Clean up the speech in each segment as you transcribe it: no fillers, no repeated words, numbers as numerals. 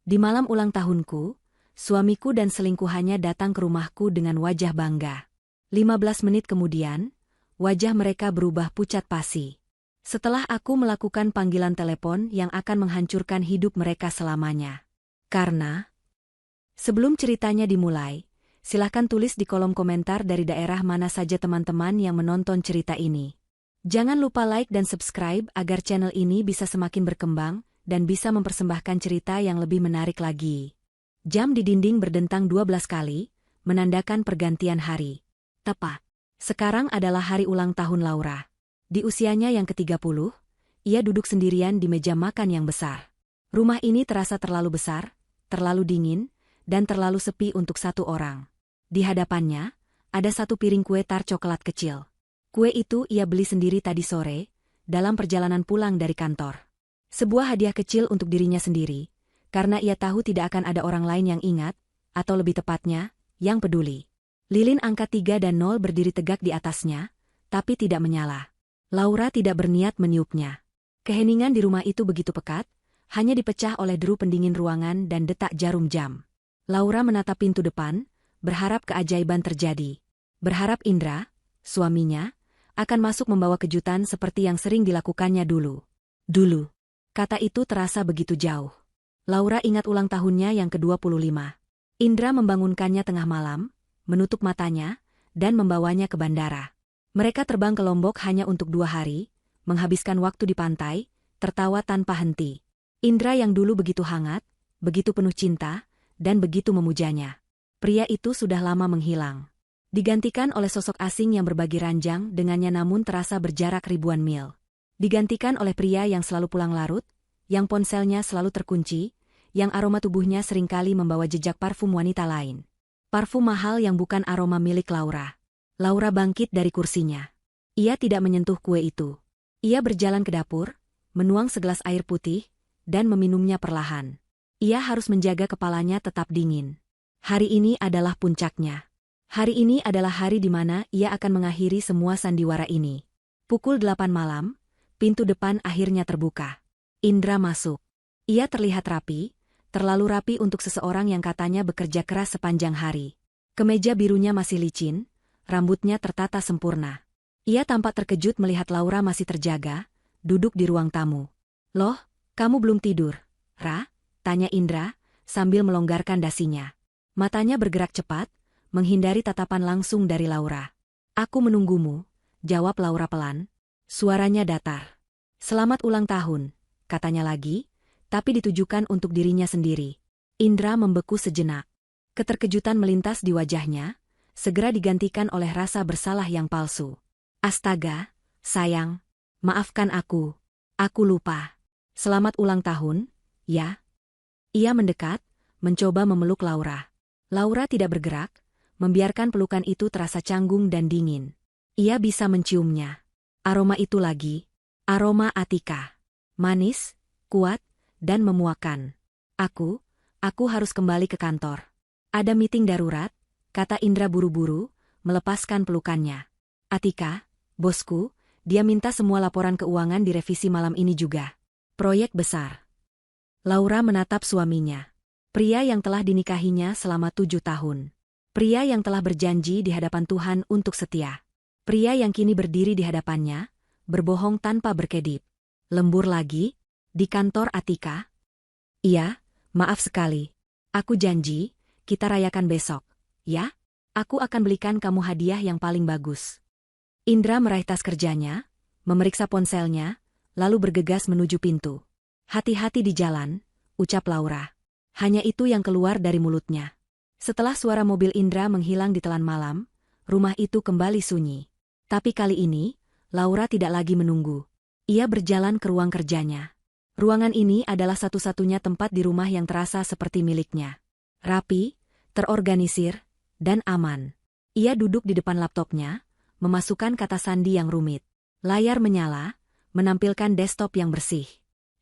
Di malam ulang tahunku, suamiku dan selingkuhannya datang ke rumahku dengan wajah bangga. 15 menit kemudian, wajah mereka berubah pucat pasi. Setelah aku melakukan panggilan telepon yang akan menghancurkan hidup mereka selamanya. Karena, sebelum ceritanya dimulai, silahkan tulis di kolom komentar dari daerah mana saja teman-teman yang menonton cerita ini. Jangan lupa like dan subscribe agar channel ini bisa semakin berkembang dan bisa mempersembahkan cerita yang lebih menarik lagi. Jam di dinding berdentang 12 kali, menandakan pergantian hari. Tepat. Sekarang adalah hari ulang tahun Laura. Di usianya yang ke-30, ia duduk sendirian di meja makan yang besar. Rumah ini terasa terlalu besar, terlalu dingin, dan terlalu sepi untuk satu orang. Di hadapannya, ada satu piring kue tar coklat kecil. Kue itu ia beli sendiri tadi sore, dalam perjalanan pulang dari kantor. Sebuah hadiah kecil untuk dirinya sendiri, karena ia tahu tidak akan ada orang lain yang ingat, atau lebih tepatnya, yang peduli. Lilin angka 3 dan 0 berdiri tegak di atasnya, tapi tidak menyala. Laura tidak berniat meniupnya. Keheningan di rumah itu begitu pekat, hanya dipecah oleh deru pendingin ruangan dan detak jarum jam. Laura menatap pintu depan, berharap keajaiban terjadi. Berharap Indra, suaminya, akan masuk membawa kejutan seperti yang sering dilakukannya dulu. Dulu. Kata itu terasa begitu jauh. Laura ingat ulang tahunnya yang ke-25. Indra membangunkannya tengah malam, menutup matanya, dan membawanya ke bandara. Mereka terbang ke Lombok hanya untuk 2 hari, menghabiskan waktu di pantai, tertawa tanpa henti. Indra yang dulu begitu hangat, begitu penuh cinta, dan begitu memujanya. Pria itu sudah lama menghilang. Digantikan oleh sosok asing yang berbagi ranjang dengannya namun terasa berjarak ribuan mil. Digantikan oleh pria yang selalu pulang larut, yang ponselnya selalu terkunci, yang aroma tubuhnya seringkali membawa jejak parfum wanita lain. Parfum mahal yang bukan aroma milik Laura. Laura bangkit dari kursinya. Ia tidak menyentuh kue itu. Ia berjalan ke dapur, menuang segelas air putih, dan meminumnya perlahan. Ia harus menjaga kepalanya tetap dingin. Hari ini adalah puncaknya. Hari ini adalah hari di mana ia akan mengakhiri semua sandiwara ini. Pukul 8 malam, pintu depan akhirnya terbuka. Indra masuk. Ia terlihat rapi, terlalu rapi untuk seseorang yang katanya bekerja keras sepanjang hari. Kemeja birunya masih licin, rambutnya tertata sempurna. Ia tampak terkejut melihat Laura masih terjaga, duduk di ruang tamu. "Loh, kamu belum tidur, Ra?" tanya Indra, sambil melonggarkan dasinya. Matanya bergerak cepat, menghindari tatapan langsung dari Laura. "Aku menunggumu," jawab Laura pelan. Suaranya datar. "Selamat ulang tahun," katanya lagi, tapi ditujukan untuk dirinya sendiri. Indra membeku sejenak. Keterkejutan melintas di wajahnya, segera digantikan oleh rasa bersalah yang palsu. "Astaga, sayang, maafkan aku lupa. Selamat ulang tahun, ya?" Ia mendekat, mencoba memeluk Laura. Laura tidak bergerak, membiarkan pelukan itu terasa canggung dan dingin. Ia bisa menciumnya. Aroma itu lagi, aroma Atika. Manis, kuat, dan memuakan. Aku harus kembali ke kantor. Ada meeting darurat," kata Indra buru-buru, melepaskan pelukannya. "Atika, bosku, dia minta semua laporan keuangan direvisi malam ini juga. Proyek besar." Laura menatap suaminya. Pria yang telah dinikahinya selama 7 tahun. Pria yang telah berjanji di hadapan Tuhan untuk setia. Pria yang kini berdiri di hadapannya, berbohong tanpa berkedip. Lembur lagi? Di kantor Atika? "Iya, maaf sekali. Aku janji, kita rayakan besok. Ya? Aku akan belikan kamu hadiah yang paling bagus." Indra meraih tas kerjanya, memeriksa ponselnya, lalu bergegas menuju pintu. "Hati-hati di jalan," ucap Laura. Hanya itu yang keluar dari mulutnya. Setelah suara mobil Indra menghilang di telan malam, rumah itu kembali sunyi. Tapi kali ini, Laura tidak lagi menunggu. Ia berjalan ke ruang kerjanya. Ruangan ini adalah satu-satunya tempat di rumah yang terasa seperti miliknya. Rapi, terorganisir, dan aman. Ia duduk di depan laptopnya, memasukkan kata sandi yang rumit. Layar menyala, menampilkan desktop yang bersih.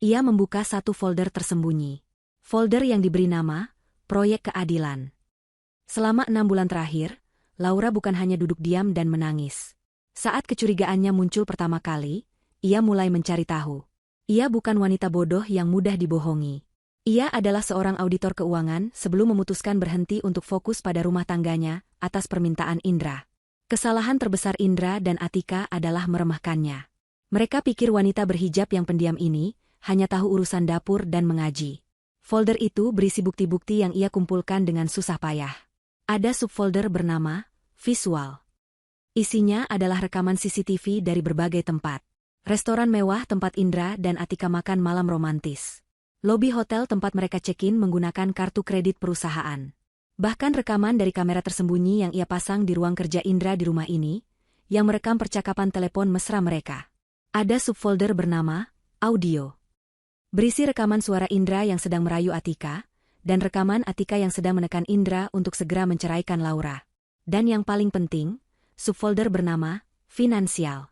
Ia membuka satu folder tersembunyi. Folder yang diberi nama, Proyek Keadilan. Selama 6 bulan terakhir, Laura bukan hanya duduk diam dan menangis. Saat kecurigaannya muncul pertama kali, ia mulai mencari tahu. Ia bukan wanita bodoh yang mudah dibohongi. Ia adalah seorang auditor keuangan sebelum memutuskan berhenti untuk fokus pada rumah tangganya atas permintaan Indra. Kesalahan terbesar Indra dan Atika adalah meremehkannya. Mereka pikir wanita berhijab yang pendiam ini hanya tahu urusan dapur dan mengaji. Folder itu berisi bukti-bukti yang ia kumpulkan dengan susah payah. Ada subfolder bernama Visual. Isinya adalah rekaman CCTV dari berbagai tempat. Restoran mewah tempat Indra dan Atika makan malam romantis. Lobi hotel tempat mereka check-in menggunakan kartu kredit perusahaan. Bahkan rekaman dari kamera tersembunyi yang ia pasang di ruang kerja Indra di rumah ini, yang merekam percakapan telepon mesra mereka. Ada subfolder bernama Audio. Berisi rekaman suara Indra yang sedang merayu Atika, dan rekaman Atika yang sedang menekan Indra untuk segera menceraikan Laura. Dan yang paling penting, subfolder bernama Finansial.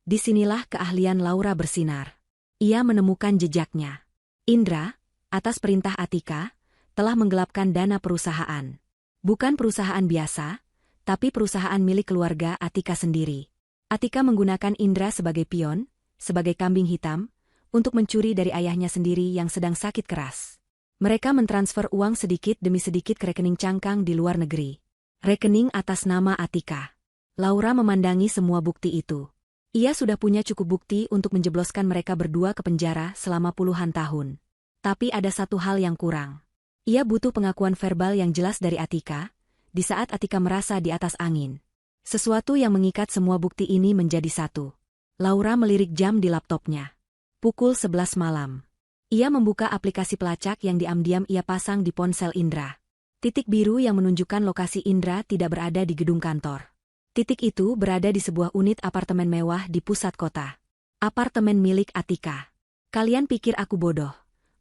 Disinilah keahlian Laura bersinar. Ia menemukan jejaknya. Indra, atas perintah Atika, telah menggelapkan dana perusahaan. Bukan perusahaan biasa, tapi perusahaan milik keluarga Atika sendiri. Atika menggunakan Indra sebagai pion, sebagai kambing hitam, untuk mencuri dari ayahnya sendiri yang sedang sakit keras. Mereka mentransfer uang sedikit demi sedikit ke rekening cangkang di luar negeri. Rekening atas nama Atika. Laura memandangi semua bukti itu. Ia sudah punya cukup bukti untuk menjebloskan mereka berdua ke penjara selama puluhan tahun. Tapi ada satu hal yang kurang. Ia butuh pengakuan verbal yang jelas dari Atika, di saat Atika merasa di atas angin. Sesuatu yang mengikat semua bukti ini menjadi satu. Laura melirik jam di laptopnya. Pukul 11 malam. Ia membuka aplikasi pelacak yang diam-diam ia pasang di ponsel Indra. Titik biru yang menunjukkan lokasi Indra tidak berada di gedung kantor. Titik itu berada di sebuah unit apartemen mewah di pusat kota. Apartemen milik Atika. Kalian pikir aku bodoh?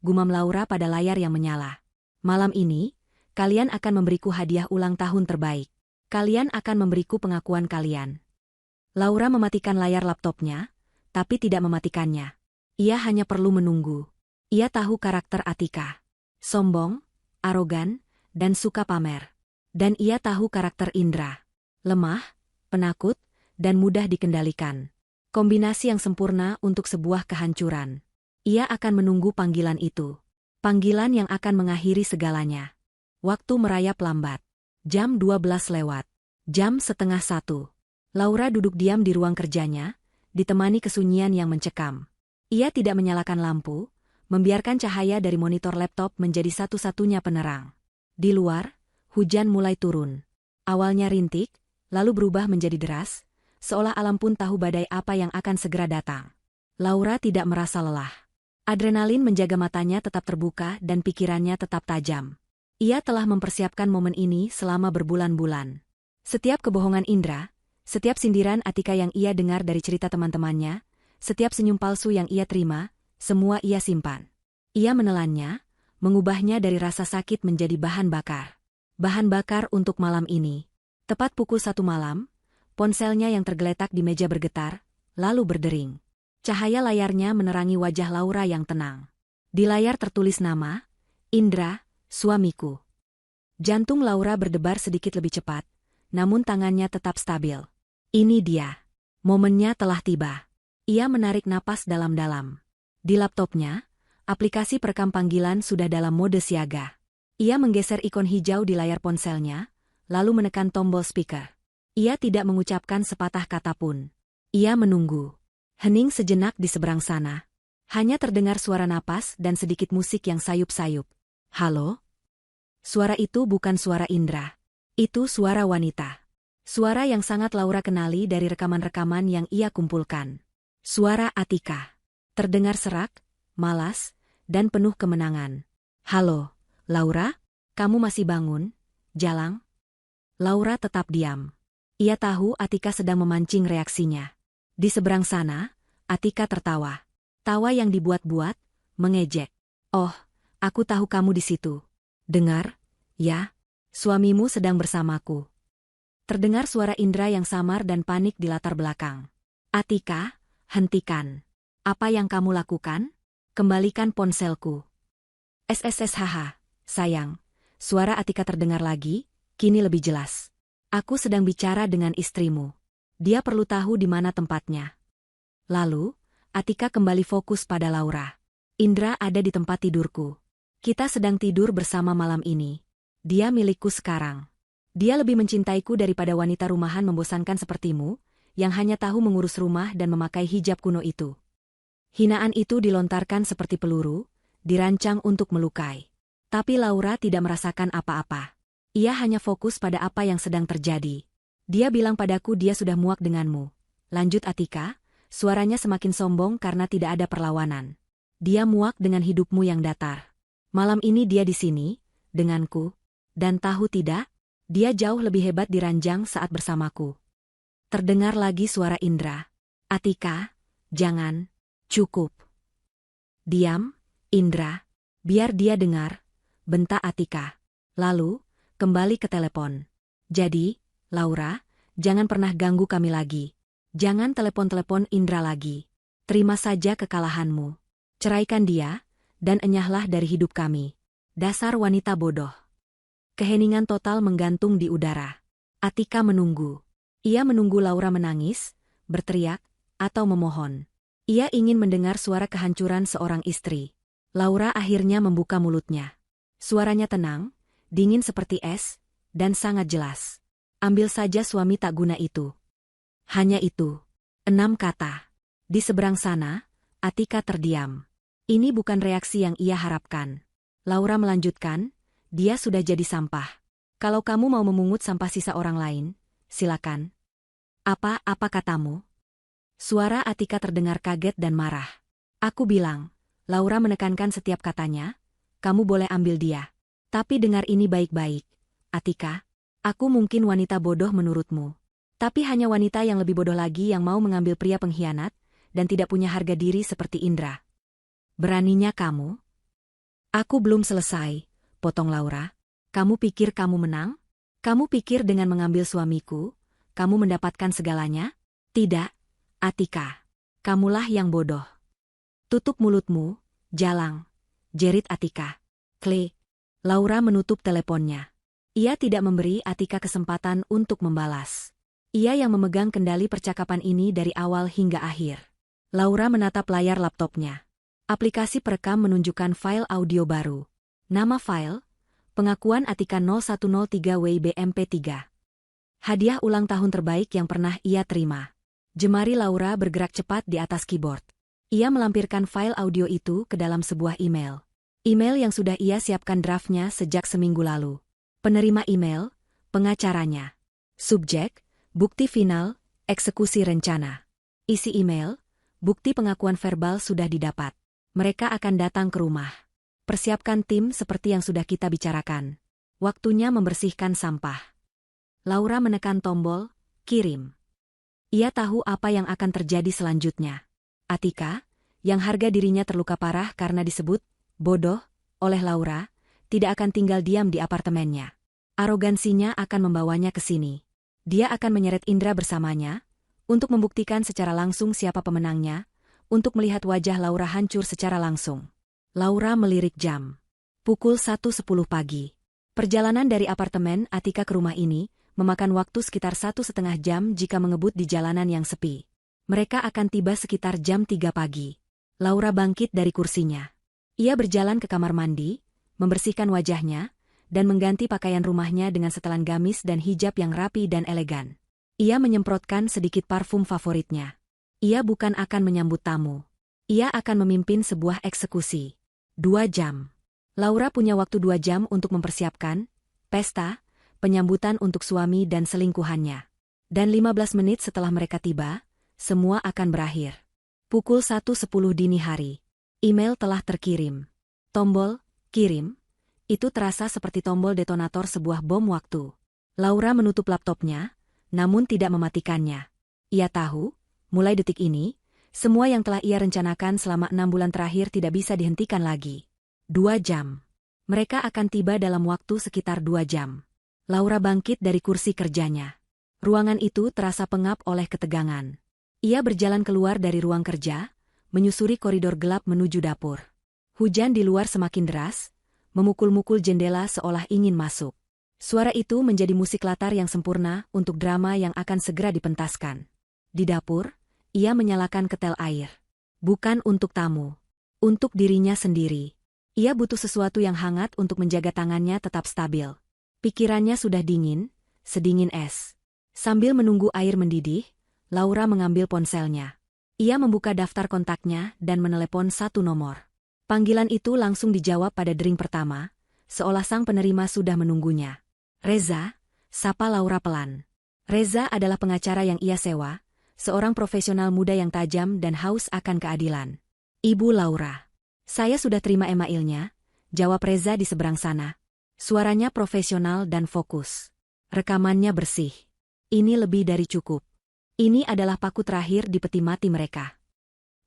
Gumam Laura pada layar yang menyala. Malam ini, kalian akan memberiku hadiah ulang tahun terbaik. Kalian akan memberiku pengakuan kalian. Laura mematikan layar laptopnya, tapi tidak mematikannya. Ia hanya perlu menunggu. Ia tahu karakter Atika. Sombong, arogan, dan suka pamer. Dan ia tahu karakter Indra. Lemah, penakut, dan mudah dikendalikan. Kombinasi yang sempurna untuk sebuah kehancuran. Ia akan menunggu panggilan itu. Panggilan yang akan mengakhiri segalanya. Waktu merayap lambat. Jam 12 lewat. Jam setengah 1. Laura duduk diam di ruang kerjanya, ditemani kesunyian yang mencekam. Ia tidak menyalakan lampu, membiarkan cahaya dari monitor laptop menjadi satu-satunya penerang. Di luar, hujan mulai turun. Awalnya rintik, lalu berubah menjadi deras, seolah alam pun tahu badai apa yang akan segera datang. Laura tidak merasa lelah. Adrenalin menjaga matanya tetap terbuka dan pikirannya tetap tajam. Ia telah mempersiapkan momen ini selama berbulan-bulan. Setiap kebohongan Indra, setiap sindiran Atika yang ia dengar dari cerita teman-temannya, setiap senyum palsu yang ia terima, semua ia simpan. Ia menelannya, mengubahnya dari rasa sakit menjadi bahan bakar. Bahan bakar untuk malam ini. Tepat pukul 1 malam, ponselnya yang tergeletak di meja bergetar, lalu berdering. Cahaya layarnya menerangi wajah Laura yang tenang. Di layar tertulis nama, Indra, suamiku. Jantung Laura berdebar sedikit lebih cepat, namun tangannya tetap stabil. Ini dia. Momennya telah tiba. Ia menarik napas dalam-dalam. Di laptopnya, aplikasi perekam panggilan sudah dalam mode siaga. Ia menggeser ikon hijau di layar ponselnya, lalu menekan tombol speaker. Ia tidak mengucapkan sepatah kata pun. Ia menunggu. Hening sejenak di seberang sana. Hanya terdengar suara napas dan sedikit musik yang sayup-sayup. Halo? Suara itu bukan suara Indra. Itu suara wanita. Suara yang sangat Laura kenali dari rekaman-rekaman yang ia kumpulkan. Suara Atika. Terdengar serak, malas, dan penuh kemenangan. Halo, Laura? Kamu masih bangun? Jalang? Laura tetap diam. Ia tahu Atika sedang memancing reaksinya. Di seberang sana, Atika tertawa. Tawa yang dibuat-buat, mengejek. Oh, aku tahu kamu di situ. Dengar, ya, suamimu sedang bersamaku. Terdengar suara Indra yang samar dan panik di latar belakang. Atika, hentikan. Apa yang kamu lakukan? Kembalikan ponselku. SSSHH, sayang. Suara Atika terdengar lagi, kini lebih jelas. Aku sedang bicara dengan istrimu. Dia perlu tahu di mana tempatnya. Lalu, Atika kembali fokus pada Laura. Indra ada di tempat tidurku. Kita sedang tidur bersama malam ini. Dia milikku sekarang. Dia lebih mencintaiku daripada wanita rumahan membosankan sepertimu, yang hanya tahu mengurus rumah dan memakai hijab kuno itu. Hinaan itu dilontarkan seperti peluru, dirancang untuk melukai. Tapi Laura tidak merasakan apa-apa. Ia hanya fokus pada apa yang sedang terjadi. Dia bilang padaku dia sudah muak denganmu. Lanjut Atika, suaranya semakin sombong karena tidak ada perlawanan. Dia muak dengan hidupmu yang datar. Malam ini dia di sini, denganku. Dan tahu tidak, dia jauh lebih hebat di ranjang saat bersamaku. Terdengar lagi suara Indra. Atika, jangan, cukup. Diam, Indra, biar dia dengar, bentak Atika. Lalu, kembali ke telepon. Jadi, Laura, jangan pernah ganggu kami lagi. Jangan telepon-telepon Indra lagi. Terima saja kekalahanmu. Ceraikan dia, dan enyahlah dari hidup kami. Dasar wanita bodoh. Keheningan total menggantung di udara. Atika menunggu. Ia menunggu Laura menangis, berteriak, atau memohon. Ia ingin mendengar suara kehancuran seorang istri. Laura akhirnya membuka mulutnya. Suaranya tenang, dingin seperti es, dan sangat jelas. Ambil saja suami tak guna itu. Hanya itu. 6 kata. Di seberang sana, Atika terdiam. Ini bukan reaksi yang ia harapkan. Laura melanjutkan, dia sudah jadi sampah. Kalau kamu mau memungut sampah sisa orang lain, silakan. Apa katamu? Suara Atika terdengar kaget dan marah. Aku bilang, Laura menekankan setiap katanya, kamu boleh ambil dia. Tapi dengar ini baik-baik, Atika. Aku mungkin wanita bodoh menurutmu. Tapi hanya wanita yang lebih bodoh lagi yang mau mengambil pria pengkhianat, dan tidak punya harga diri seperti Indra. Beraninya kamu? Aku belum selesai, potong Laura. Kamu pikir kamu menang? Kamu pikir dengan mengambil suamiku, kamu mendapatkan segalanya? Tidak, Atika. Kamulah yang bodoh. Tutup mulutmu, jalang. Jerit Atika. Klik. Laura menutup teleponnya. Ia tidak memberi Atika kesempatan untuk membalas. Ia yang memegang kendali percakapan ini dari awal hingga akhir. Laura menatap layar laptopnya. Aplikasi perekam menunjukkan file audio baru. Nama file, Pengakuan Atika 0103 WIB-MP3. Hadiah ulang tahun terbaik yang pernah ia terima. Jemari Laura bergerak cepat di atas keyboard. Ia melampirkan file audio itu ke dalam sebuah email. Email yang sudah ia siapkan draftnya sejak seminggu lalu. Penerima email, pengacaranya. Subjek, bukti final, eksekusi rencana. Isi email, bukti pengakuan verbal sudah didapat. Mereka akan datang ke rumah. Persiapkan tim seperti yang sudah kita bicarakan. Waktunya membersihkan sampah. Laura menekan tombol, kirim. Ia tahu apa yang akan terjadi selanjutnya. Atika, yang harga dirinya terluka parah karena disebut bodoh oleh Laura, tidak akan tinggal diam di apartemennya. Arogansinya akan membawanya ke sini. Dia akan menyeret Indra bersamanya, untuk membuktikan secara langsung siapa pemenangnya, untuk melihat wajah Laura hancur secara langsung. Laura melirik jam. Pukul 1.10 pagi. Perjalanan dari apartemen Atika ke rumah ini memakan waktu sekitar 1,5 jam jika mengebut di jalanan yang sepi. Mereka akan tiba sekitar jam 3 pagi. Laura bangkit dari kursinya. Ia berjalan ke kamar mandi, membersihkan wajahnya, dan mengganti pakaian rumahnya dengan setelan gamis dan hijab yang rapi dan elegan. Ia menyemprotkan sedikit parfum favoritnya. Ia bukan akan menyambut tamu. Ia akan memimpin sebuah eksekusi. 2 jam. Laura punya waktu 2 jam untuk mempersiapkan pesta, penyambutan untuk suami dan selingkuhannya. Dan 15 menit setelah mereka tiba, semua akan berakhir. Pukul 1.10 dini hari. Email telah terkirim. Tombol, kirim. Itu terasa seperti tombol detonator sebuah bom waktu. Laura menutup laptopnya, namun tidak mematikannya. Ia tahu, mulai detik ini, semua yang telah ia rencanakan selama 6 bulan terakhir tidak bisa dihentikan lagi. 2 jam. Mereka akan tiba dalam waktu sekitar 2 jam. Laura bangkit dari kursi kerjanya. Ruangan itu terasa pengap oleh ketegangan. Ia berjalan keluar dari ruang kerja, menyusuri koridor gelap menuju dapur. Hujan di luar semakin deras, memukul-mukul jendela seolah ingin masuk. Suara itu menjadi musik latar yang sempurna untuk drama yang akan segera dipentaskan. Di dapur, ia menyalakan ketel air. Bukan untuk tamu. Untuk dirinya sendiri. Ia butuh sesuatu yang hangat untuk menjaga tangannya tetap stabil. Pikirannya sudah dingin, sedingin es. Sambil menunggu air mendidih, Laura mengambil ponselnya. Ia membuka daftar kontaknya dan menelepon satu nomor. Panggilan itu langsung dijawab pada dering pertama, seolah sang penerima sudah menunggunya. Reza, sapa Laura pelan. Reza adalah pengacara yang ia sewa, seorang profesional muda yang tajam dan haus akan keadilan. Ibu Laura. Saya sudah terima emailnya, jawab Reza di seberang sana. Suaranya profesional dan fokus. Rekamannya bersih. Ini lebih dari cukup. Ini adalah paku terakhir di peti mati mereka.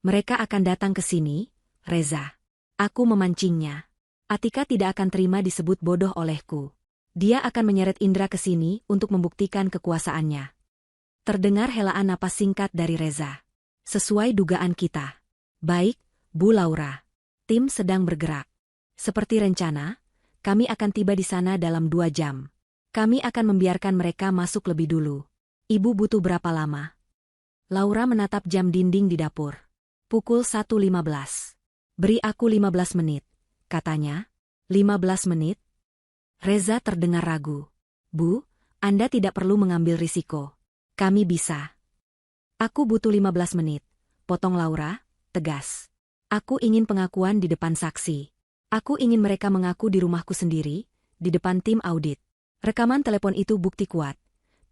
Mereka akan datang ke sini, Reza. Aku memancingnya. Atika tidak akan terima disebut bodoh olehku. Dia akan menyeret Indra ke sini untuk membuktikan kekuasaannya. Terdengar helaan napas singkat dari Reza. Sesuai dugaan kita. Baik, Bu Laura. Tim sedang bergerak. Seperti rencana, kami akan tiba di sana dalam 2 jam. Kami akan membiarkan mereka masuk lebih dulu. Ibu butuh berapa lama? Laura menatap jam dinding di dapur. Pukul 1.15. Beri aku 15 menit, katanya. 15 menit? Reza terdengar ragu. Bu, Anda tidak perlu mengambil risiko. Kami bisa. Aku butuh 15 menit, potong Laura, tegas. Aku ingin pengakuan di depan saksi. Aku ingin mereka mengaku di rumahku sendiri, di depan tim audit. Rekaman telepon itu bukti kuat.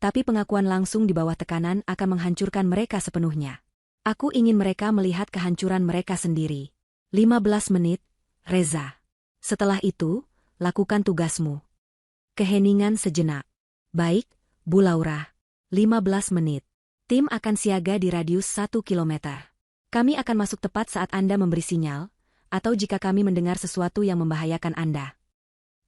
Tapi pengakuan langsung di bawah tekanan akan menghancurkan mereka sepenuhnya. Aku ingin mereka melihat kehancuran mereka sendiri. 15 menit, Reza. Setelah itu, lakukan tugasmu. Keheningan sejenak. Baik, Bu Laura. 15 menit. Tim akan siaga di radius 1 kilometer. Kami akan masuk tepat saat Anda memberi sinyal, atau jika kami mendengar sesuatu yang membahayakan Anda.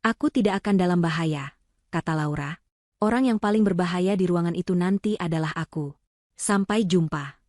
Aku tidak akan dalam bahaya, kata Laura. Orang yang paling berbahaya di ruangan itu nanti adalah aku. Sampai jumpa.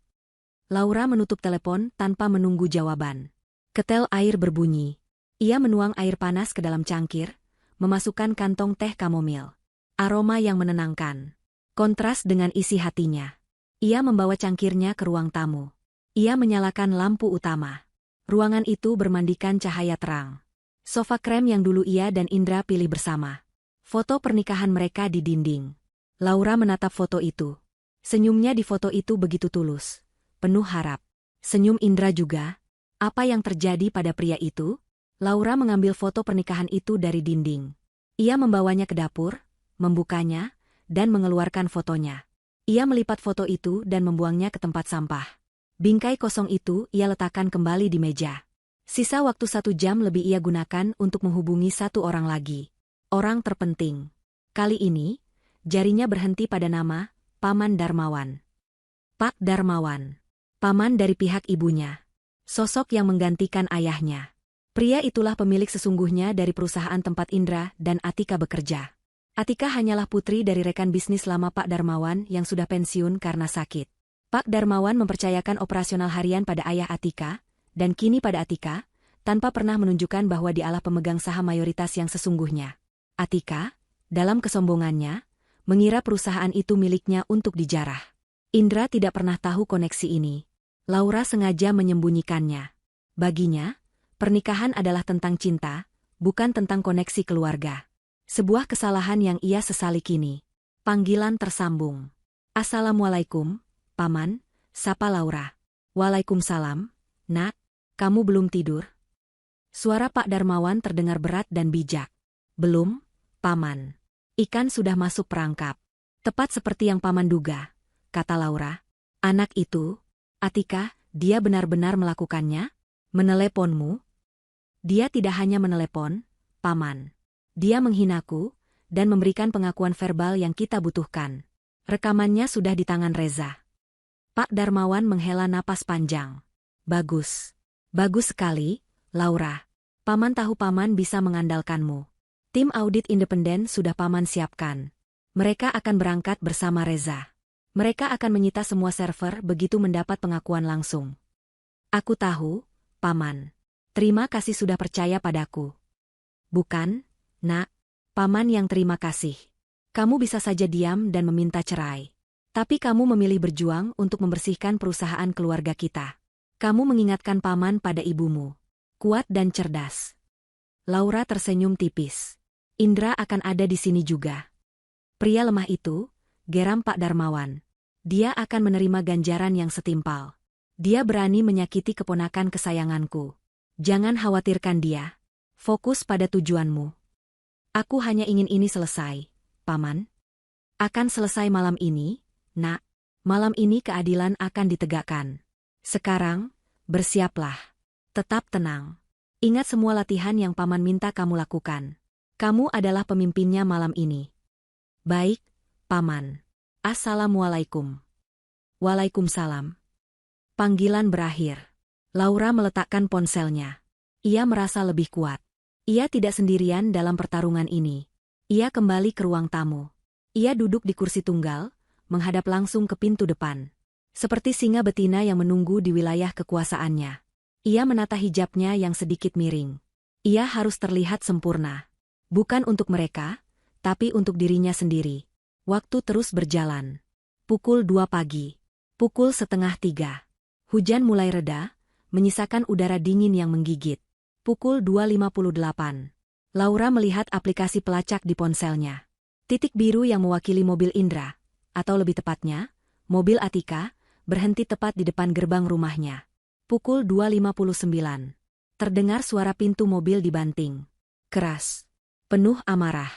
Laura menutup telepon tanpa menunggu jawaban. Ketel air berbunyi. Ia menuang air panas ke dalam cangkir, memasukkan kantong teh kamomil. Aroma yang menenangkan. Kontras dengan isi hatinya. Ia membawa cangkirnya ke ruang tamu. Ia menyalakan lampu utama. Ruangan itu bermandikan cahaya terang. Sofa krem yang dulu ia dan Indra pilih bersama. Foto pernikahan mereka di dinding. Laura menatap foto itu. Senyumnya di foto itu begitu tulus. Penuh harap. Senyum Indra juga. Apa yang terjadi pada pria itu? Laura mengambil foto pernikahan itu dari dinding. Ia membawanya ke dapur, membukanya, dan mengeluarkan fotonya. Ia melipat foto itu dan membuangnya ke tempat sampah. Bingkai kosong itu ia letakkan kembali di meja. Sisa waktu 1 jam lebih ia gunakan untuk menghubungi 1 orang lagi. Orang terpenting. Kali ini, jarinya berhenti pada nama Paman Darmawan. Pak Darmawan. Paman dari pihak ibunya. Sosok yang menggantikan ayahnya. Pria itulah pemilik sesungguhnya dari perusahaan tempat Indra dan Atika bekerja. Atika hanyalah putri dari rekan bisnis lama Pak Darmawan yang sudah pensiun karena sakit. Pak Darmawan mempercayakan operasional harian pada ayah Atika, dan kini pada Atika, tanpa pernah menunjukkan bahwa dialah pemegang saham mayoritas yang sesungguhnya. Atika, dalam kesombongannya, mengira perusahaan itu miliknya untuk dijarah. Indra tidak pernah tahu koneksi ini. Laura sengaja menyembunyikannya. Baginya, pernikahan adalah tentang cinta, bukan tentang koneksi keluarga. Sebuah kesalahan yang ia sesali kini. Panggilan tersambung. Assalamualaikum, Paman, sapa Laura. Waalaikumsalam, Nak, kamu belum tidur? Suara Pak Darmawan terdengar berat dan bijak. Belum, Paman. Ikan sudah masuk perangkap. Tepat seperti yang Paman duga, kata Laura. Anak itu, Atika, dia benar-benar melakukannya? Meneleponmu? Dia tidak hanya menelepon, Paman. Dia menghinaku, dan memberikan pengakuan verbal yang kita butuhkan. Rekamannya sudah di tangan Reza. Pak Darmawan menghela napas panjang. Bagus. Bagus sekali, Laura. Paman tahu Paman bisa mengandalkanmu. Tim audit independen sudah Paman siapkan. Mereka akan berangkat bersama Reza. Mereka akan menyita semua server begitu mendapat pengakuan langsung. Aku tahu, Paman. Terima kasih sudah percaya padaku. Bukan, Nak. Paman yang terima kasih. Kamu bisa saja diam dan meminta cerai. Tapi kamu memilih berjuang untuk membersihkan perusahaan keluarga kita. Kamu mengingatkan Paman pada ibumu. Kuat dan cerdas. Laura tersenyum tipis. Indra akan ada di sini juga. Pria lemah itu, geram Pak Darmawan. Dia akan menerima ganjaran yang setimpal. Dia berani menyakiti keponakan kesayanganku. Jangan khawatirkan dia. Fokus pada tujuanmu. Aku hanya ingin ini selesai, Paman. Akan selesai malam ini, Nak. Malam ini keadilan akan ditegakkan. Sekarang, bersiaplah. Tetap tenang. Ingat semua latihan yang Paman minta kamu lakukan. Kamu adalah pemimpinnya malam ini. Baik, Paman. Assalamualaikum. Waalaikumsalam. Panggilan berakhir. Laura meletakkan ponselnya. Ia merasa lebih kuat. Ia tidak sendirian dalam pertarungan ini. Ia kembali ke ruang tamu. Ia duduk di kursi tunggal, menghadap langsung ke pintu depan. Seperti singa betina yang menunggu di wilayah kekuasaannya. Ia menata hijabnya yang sedikit miring. Ia harus terlihat sempurna. Bukan untuk mereka, tapi untuk dirinya sendiri. Waktu terus berjalan. Pukul 2 pagi. Pukul setengah 3. Hujan mulai reda, menyisakan udara dingin yang menggigit. Pukul 2.58. Laura melihat aplikasi pelacak di ponselnya. Titik biru yang mewakili mobil Indra, atau lebih tepatnya, mobil Atika, berhenti tepat di depan gerbang rumahnya. Pukul 2.59. Terdengar suara pintu mobil dibanting. Keras. Penuh amarah.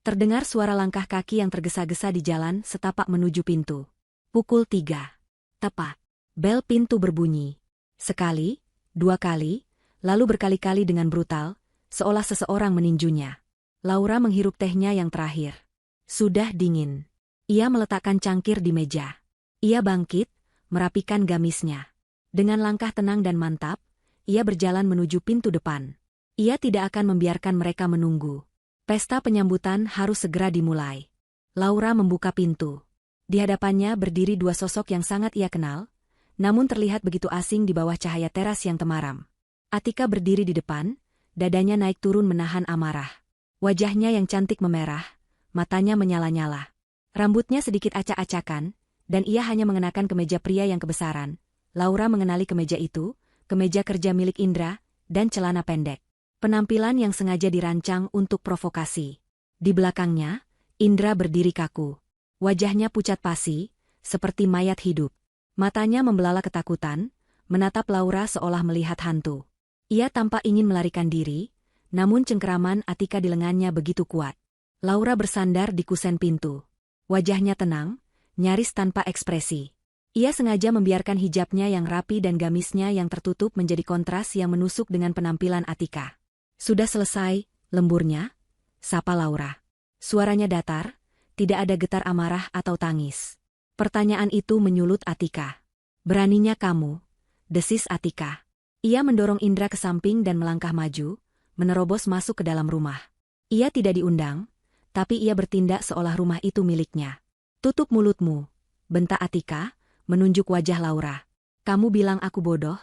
Terdengar suara langkah kaki yang tergesa-gesa di jalan setapak menuju pintu. Pukul 3. Tepat. Bel pintu berbunyi. Sekali, 2 kali, lalu berkali-kali dengan brutal, seolah seseorang meninjunya. Laura menghirup tehnya yang terakhir. Sudah dingin. Ia meletakkan cangkir di meja. Ia bangkit, merapikan gamisnya. Dengan langkah tenang dan mantap, ia berjalan menuju pintu depan. Ia tidak akan membiarkan mereka menunggu. Pesta penyambutan harus segera dimulai. Laura membuka pintu. Di hadapannya berdiri 2 sosok yang sangat ia kenal, namun terlihat begitu asing di bawah cahaya teras yang temaram. Atika berdiri di depan, dadanya naik turun menahan amarah. Wajahnya yang cantik memerah, matanya menyala-nyala. Rambutnya sedikit acak-acakan, dan ia hanya mengenakan kemeja pria yang kebesaran. Laura mengenali kemeja itu, kemeja kerja milik Indra, dan celana pendek. Penampilan yang sengaja dirancang untuk provokasi. Di belakangnya, Indra berdiri kaku. Wajahnya pucat pasi, seperti mayat hidup. Matanya membelalak ketakutan, menatap Laura seolah melihat hantu. Ia tampak ingin melarikan diri, namun cengkeraman Atika di lengannya begitu kuat. Laura bersandar di kusen pintu. Wajahnya tenang, nyaris tanpa ekspresi. Ia sengaja membiarkan hijabnya yang rapi dan gamisnya yang tertutup menjadi kontras yang menusuk dengan penampilan Atika. Sudah selesai, lemburnya? Sapa Laura. Suaranya datar, tidak ada getar amarah atau tangis. Pertanyaan itu menyulut Atika. Beraninya kamu, desis Atika. Ia mendorong Indra ke samping dan melangkah maju, menerobos masuk ke dalam rumah. Ia tidak diundang, tapi ia bertindak seolah rumah itu miliknya. Tutup mulutmu, bentak Atika, menunjuk wajah Laura. Kamu bilang aku bodoh?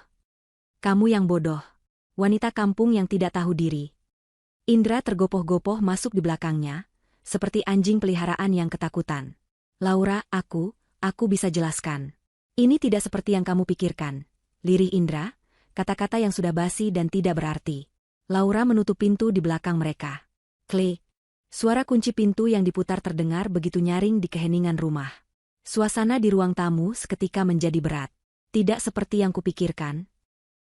Kamu yang bodoh. Wanita kampung yang tidak tahu diri. Indra tergopoh-gopoh masuk di belakangnya, seperti anjing peliharaan yang ketakutan. Laura, aku bisa jelaskan. Ini tidak seperti yang kamu pikirkan. Lirih Indra, kata-kata yang sudah basi dan tidak berarti. Laura menutup pintu di belakang mereka. Klik. Suara kunci pintu yang diputar terdengar begitu nyaring di keheningan rumah. Suasana di ruang tamu seketika menjadi berat. Tidak seperti yang kupikirkan.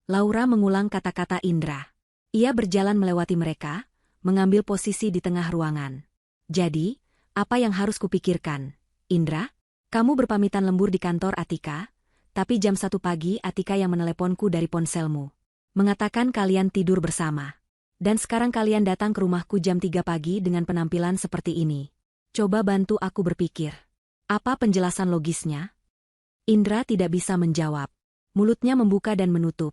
Laura mengulang kata-kata Indra. Ia berjalan melewati mereka, mengambil posisi di tengah ruangan. Jadi, apa yang harus kupikirkan? Indra, kamu berpamitan lembur di kantor Atika, tapi jam 1 pagi Atika yang meneleponku dari ponselmu. Mengatakan kalian tidur bersama. Dan sekarang kalian datang ke rumahku jam 3 pagi dengan penampilan seperti ini. Coba bantu aku berpikir. Apa penjelasan logisnya? Indra tidak bisa menjawab. Mulutnya membuka dan menutup,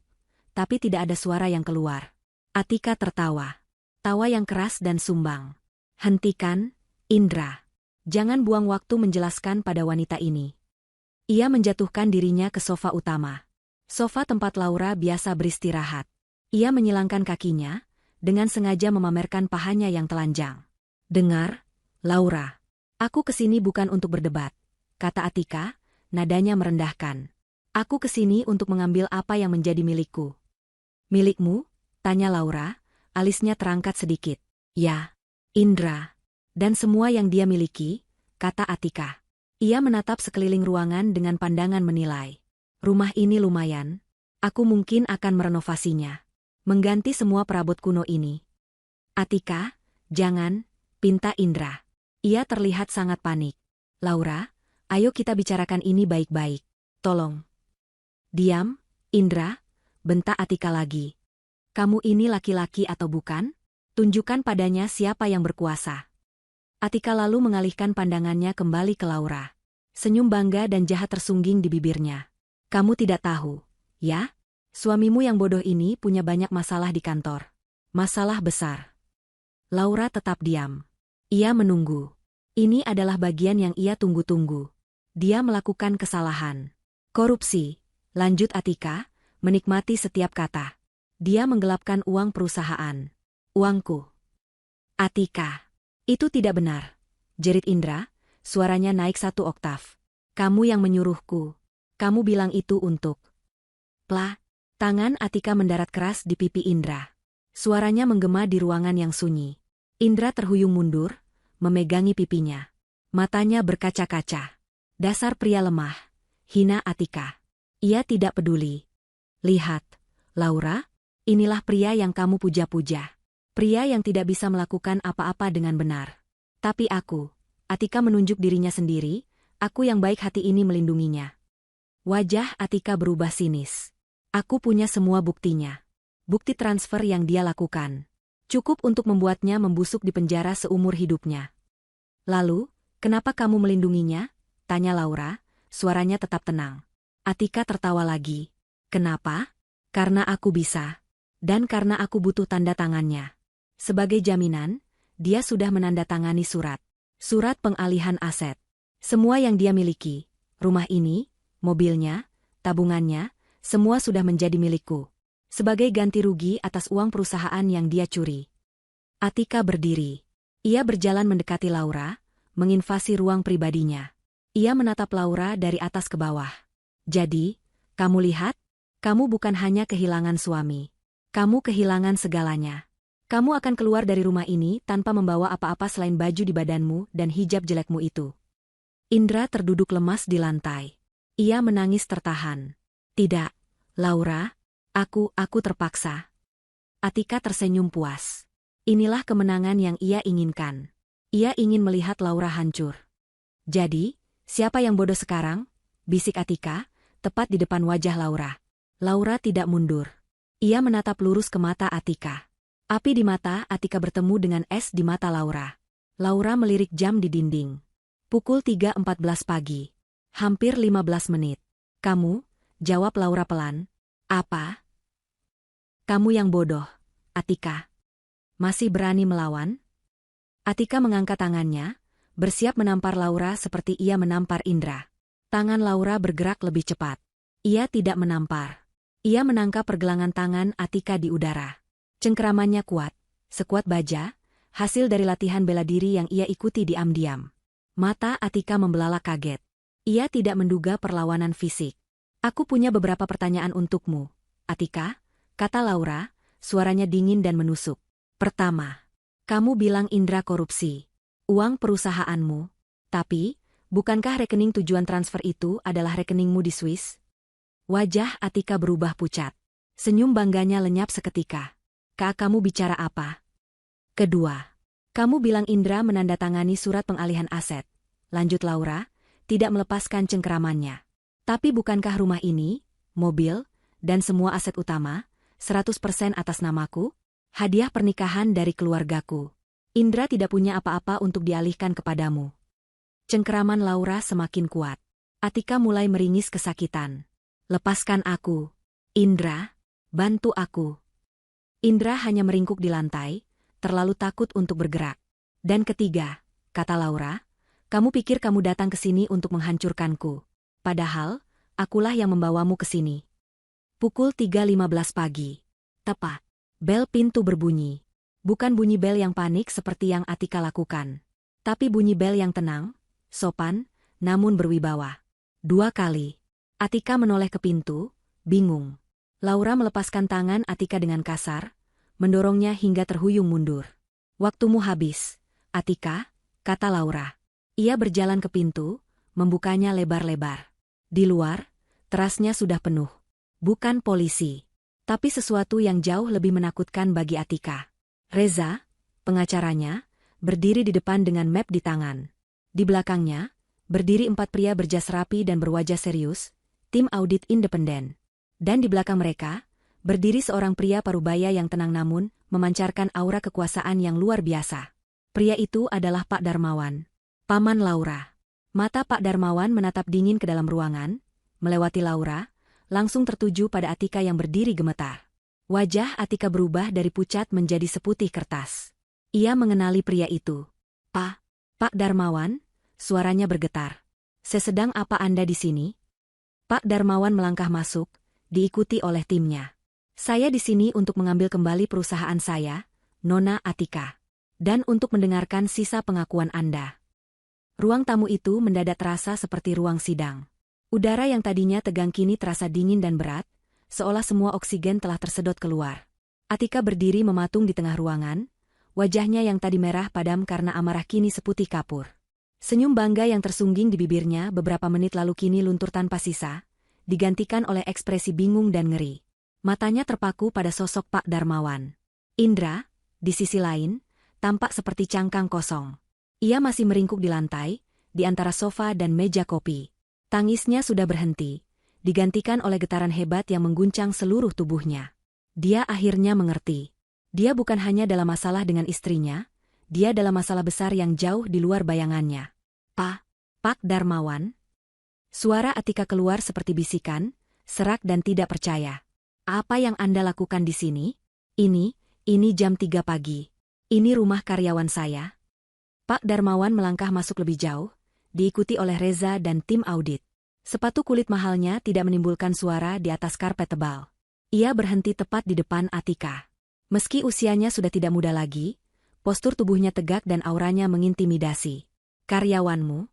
tapi tidak ada suara yang keluar. Atika tertawa. Tawa yang keras dan sumbang. Hentikan, Indra. Jangan buang waktu menjelaskan pada wanita ini. Ia menjatuhkan dirinya ke sofa utama. Sofa tempat Laura biasa beristirahat. Ia menyilangkan kakinya, dengan sengaja memamerkan pahanya yang telanjang. Dengar, Laura. Aku kesini bukan untuk berdebat, kata Atika, nadanya merendahkan. Aku kesini untuk mengambil apa yang menjadi milikku. Milikmu? Tanya Laura, alisnya terangkat sedikit. Ya, Indra. Dan semua yang dia miliki, kata Atika. Ia menatap sekeliling ruangan dengan pandangan menilai. Rumah ini lumayan. Aku mungkin akan merenovasinya. Mengganti semua perabot kuno ini. Atika, jangan, pinta Indra. Ia terlihat sangat panik. Laura, ayo kita bicarakan ini baik-baik. Tolong. Diam, Indra, bentak Atika lagi. Kamu ini laki-laki atau bukan? Tunjukkan padanya siapa yang berkuasa. Atika lalu mengalihkan pandangannya kembali ke Laura. Senyum bangga dan jahat tersungging di bibirnya. Kamu tidak tahu, ya? Suamimu yang bodoh ini punya banyak masalah di kantor. Masalah besar. Laura tetap diam. Ia menunggu. Ini adalah bagian yang ia tunggu-tunggu. Dia melakukan kesalahan. Korupsi, lanjut Atika, menikmati setiap kata. Dia menggelapkan uang perusahaan. Uangku. Atika. Itu tidak benar. Jerit Indra, suaranya naik 1 oktav. Kamu yang menyuruhku. Kamu bilang itu untuk. Pla. Tangan Atika mendarat keras di pipi Indra. Suaranya menggema di ruangan yang sunyi. Indra terhuyung mundur, memegangi pipinya. Matanya berkaca-kaca. Dasar pria lemah. Hina Atika. Ia tidak peduli. Lihat, Laura, inilah pria yang kamu puja-puja. Pria yang tidak bisa melakukan apa-apa dengan benar. Tapi aku, Atika menunjuk dirinya sendiri, aku yang baik hati ini melindunginya. Wajah Atika berubah sinis. Aku punya semua buktinya. Bukti transfer yang dia lakukan. Cukup untuk membuatnya membusuk di penjara seumur hidupnya. Lalu, kenapa kamu melindunginya? Tanya Laura, suaranya tetap tenang. Atika tertawa lagi. Kenapa? Karena aku bisa. Dan karena aku butuh tanda tangannya. Sebagai jaminan, dia sudah menandatangani surat. Surat pengalihan aset. Semua yang dia miliki, rumah ini, mobilnya, tabungannya, semua sudah menjadi milikku. Sebagai ganti rugi atas uang perusahaan yang dia curi. Atika berdiri. Ia berjalan mendekati Laura, menginvasi ruang pribadinya. Ia menatap Laura dari atas ke bawah. Jadi, kamu lihat? Kamu bukan hanya kehilangan suami. Kamu kehilangan segalanya. Kamu akan keluar dari rumah ini tanpa membawa apa-apa selain baju di badanmu dan hijab jelekmu itu. Indra terduduk lemas di lantai. Ia menangis tertahan. Tidak, Laura, aku terpaksa. Atika tersenyum puas. Inilah kemenangan yang ia inginkan. Ia ingin melihat Laura hancur. Jadi, siapa yang bodoh sekarang? Bisik Atika, tepat di depan wajah Laura. Laura tidak mundur. Ia menatap lurus ke mata Atika. Api di mata Atika bertemu dengan es di mata Laura. Laura melirik jam di dinding. Pukul 3.14 pagi. Hampir 15 menit. Kamu? Jawab Laura pelan. Apa? Kamu yang bodoh, Atika. Masih berani melawan? Atika mengangkat tangannya, bersiap menampar Laura seperti ia menampar Indra. Tangan Laura bergerak lebih cepat. Ia tidak menampar. Ia menangkap pergelangan tangan Atika di udara. Cengkeramannya kuat, sekuat baja, hasil dari latihan bela diri yang ia ikuti diam-diam. Mata Atika membelalak kaget. Ia tidak menduga perlawanan fisik. Aku punya beberapa pertanyaan untukmu, Atika, kata Laura, suaranya dingin dan menusuk. Pertama, kamu bilang Indra korupsi. Uang perusahaanmu. Tapi, bukankah rekening tujuan transfer itu adalah rekeningmu di Swiss? Wajah Atika berubah pucat. Senyum bangganya lenyap seketika. Kak, kamu bicara apa? Kedua, kamu bilang Indra menandatangani surat pengalihan aset. Lanjut Laura, tidak melepaskan cengkeramannya. Tapi bukankah rumah ini, mobil, dan semua aset utama, 100% atas namaku? Hadiah pernikahan dari keluargaku. Indra tidak punya apa-apa untuk dialihkan kepadamu. Cengkeraman Laura semakin kuat. Atika mulai meringis kesakitan. Lepaskan aku. Indra, bantu aku. Indra hanya meringkuk di lantai, terlalu takut untuk bergerak. Dan ketiga, kata Laura, kamu pikir kamu datang ke sini untuk menghancurkanku. Padahal, akulah yang membawamu ke sini. Pukul 3.15 pagi. Tepat. Bel pintu berbunyi. Bukan bunyi bel yang panik seperti yang Atika lakukan. Tapi bunyi bel yang tenang, sopan, namun berwibawa. 2 kali. Atika menoleh ke pintu, bingung. Laura melepaskan tangan Atika dengan kasar, mendorongnya hingga terhuyung mundur. Waktumu habis, Atika, kata Laura. Ia berjalan ke pintu, membukanya lebar-lebar. Di luar, terasnya sudah penuh. Bukan polisi, tapi sesuatu yang jauh lebih menakutkan bagi Atika. Reza, pengacaranya, berdiri di depan dengan map di tangan. Di belakangnya, berdiri 4 pria berjas rapi dan berwajah serius, tim audit independen. Dan di belakang mereka, berdiri seorang pria parubaya yang tenang namun memancarkan aura kekuasaan yang luar biasa. Pria itu adalah Pak Darmawan, paman Laura. Mata Pak Darmawan menatap dingin ke dalam ruangan, melewati Laura, langsung tertuju pada Atika yang berdiri gemetar. Wajah Atika berubah dari pucat menjadi seputih kertas. Ia mengenali pria itu. Pak Darmawan, suaranya bergetar. Sesedang apa Anda di sini? Pak Darmawan melangkah masuk, diikuti oleh timnya. Saya di sini untuk mengambil kembali perusahaan saya, Nona Atika. Dan untuk mendengarkan sisa pengakuan Anda. Ruang tamu itu mendadak terasa seperti ruang sidang. Udara yang tadinya tegang kini terasa dingin dan berat, seolah semua oksigen telah tersedot keluar. Atika berdiri mematung di tengah ruangan, wajahnya yang tadi merah padam karena amarah kini seputih kapur. Senyum bangga yang tersungging di bibirnya beberapa menit lalu kini luntur tanpa sisa, digantikan oleh ekspresi bingung dan ngeri. Matanya terpaku pada sosok Pak Darmawan. Indra, di sisi lain, tampak seperti cangkang kosong. Ia masih meringkuk di lantai, di antara sofa dan meja kopi. Tangisnya sudah berhenti, digantikan oleh getaran hebat yang mengguncang seluruh tubuhnya. Dia akhirnya mengerti. Dia bukan hanya dalam masalah dengan istrinya, dia dalam masalah besar yang jauh di luar bayangannya. Pak Darmawan? Suara Atika keluar seperti bisikan, serak dan tidak percaya. Apa yang Anda lakukan di sini? Ini jam 3 pagi. Ini rumah karyawan saya. Pak Darmawan melangkah masuk lebih jauh, diikuti oleh Reza dan tim audit. Sepatu kulit mahalnya tidak menimbulkan suara di atas karpet tebal. Ia berhenti tepat di depan Atika. Meski usianya sudah tidak muda lagi, postur tubuhnya tegak dan auranya mengintimidasi. Karyawanmu?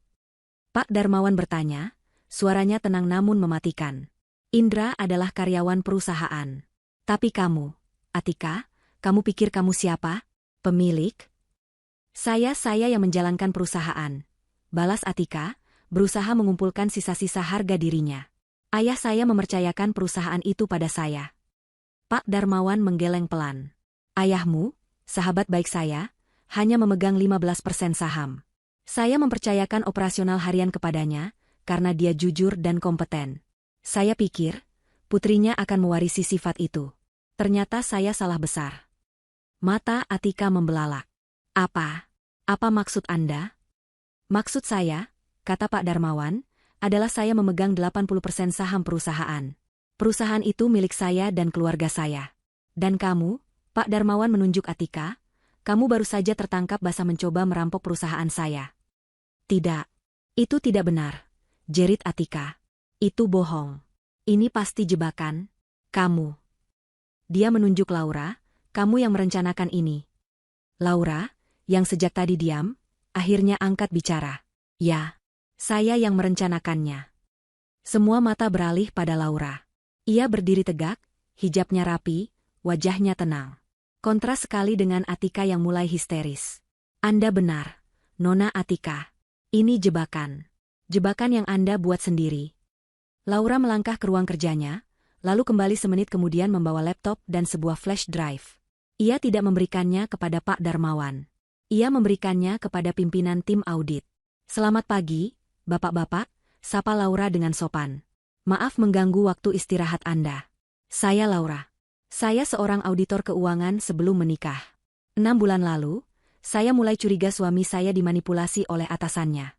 Pak Darmawan bertanya, suaranya tenang namun mematikan. Indra adalah karyawan perusahaan. Tapi kamu, Atika, kamu pikir kamu siapa? Pemilik? Saya yang menjalankan perusahaan. Balas Atika, berusaha mengumpulkan sisa-sisa harga dirinya. Ayah saya mempercayakan perusahaan itu pada saya. Pak Darmawan menggeleng pelan. Ayahmu, sahabat baik saya, hanya memegang 15% saham. Saya mempercayakan operasional harian kepadanya, karena dia jujur dan kompeten. Saya pikir, putrinya akan mewarisi sifat itu. Ternyata saya salah besar. Mata Atika membelalak. Apa maksud Anda? Maksud saya, kata Pak Darmawan, adalah saya memegang 80% saham perusahaan. Perusahaan itu milik saya dan keluarga saya. Dan kamu, Pak Darmawan menunjuk Atika, kamu baru saja tertangkap basah mencoba merampok perusahaan saya. Tidak. Itu tidak benar, jerit Atika. Itu bohong. Ini pasti jebakan. Kamu. Dia menunjuk Laura, kamu yang merencanakan ini. Laura, yang sejak tadi diam, akhirnya angkat bicara. Ya, saya yang merencanakannya. Semua mata beralih pada Laura. Ia berdiri tegak, hijabnya rapi, wajahnya tenang. Kontras sekali dengan Atika yang mulai histeris. Anda benar, Nona Atika. Ini jebakan. Jebakan yang Anda buat sendiri. Laura melangkah ke ruang kerjanya, lalu kembali semenit kemudian membawa laptop dan sebuah flash drive. Ia tidak memberikannya kepada Pak Darmawan. Ia memberikannya kepada pimpinan tim audit. Selamat pagi, Bapak-bapak, sapa Laura dengan sopan. Maaf mengganggu waktu istirahat Anda. Saya Laura. Saya seorang auditor keuangan sebelum menikah. 6 bulan lalu, saya mulai curiga suami saya dimanipulasi oleh atasannya.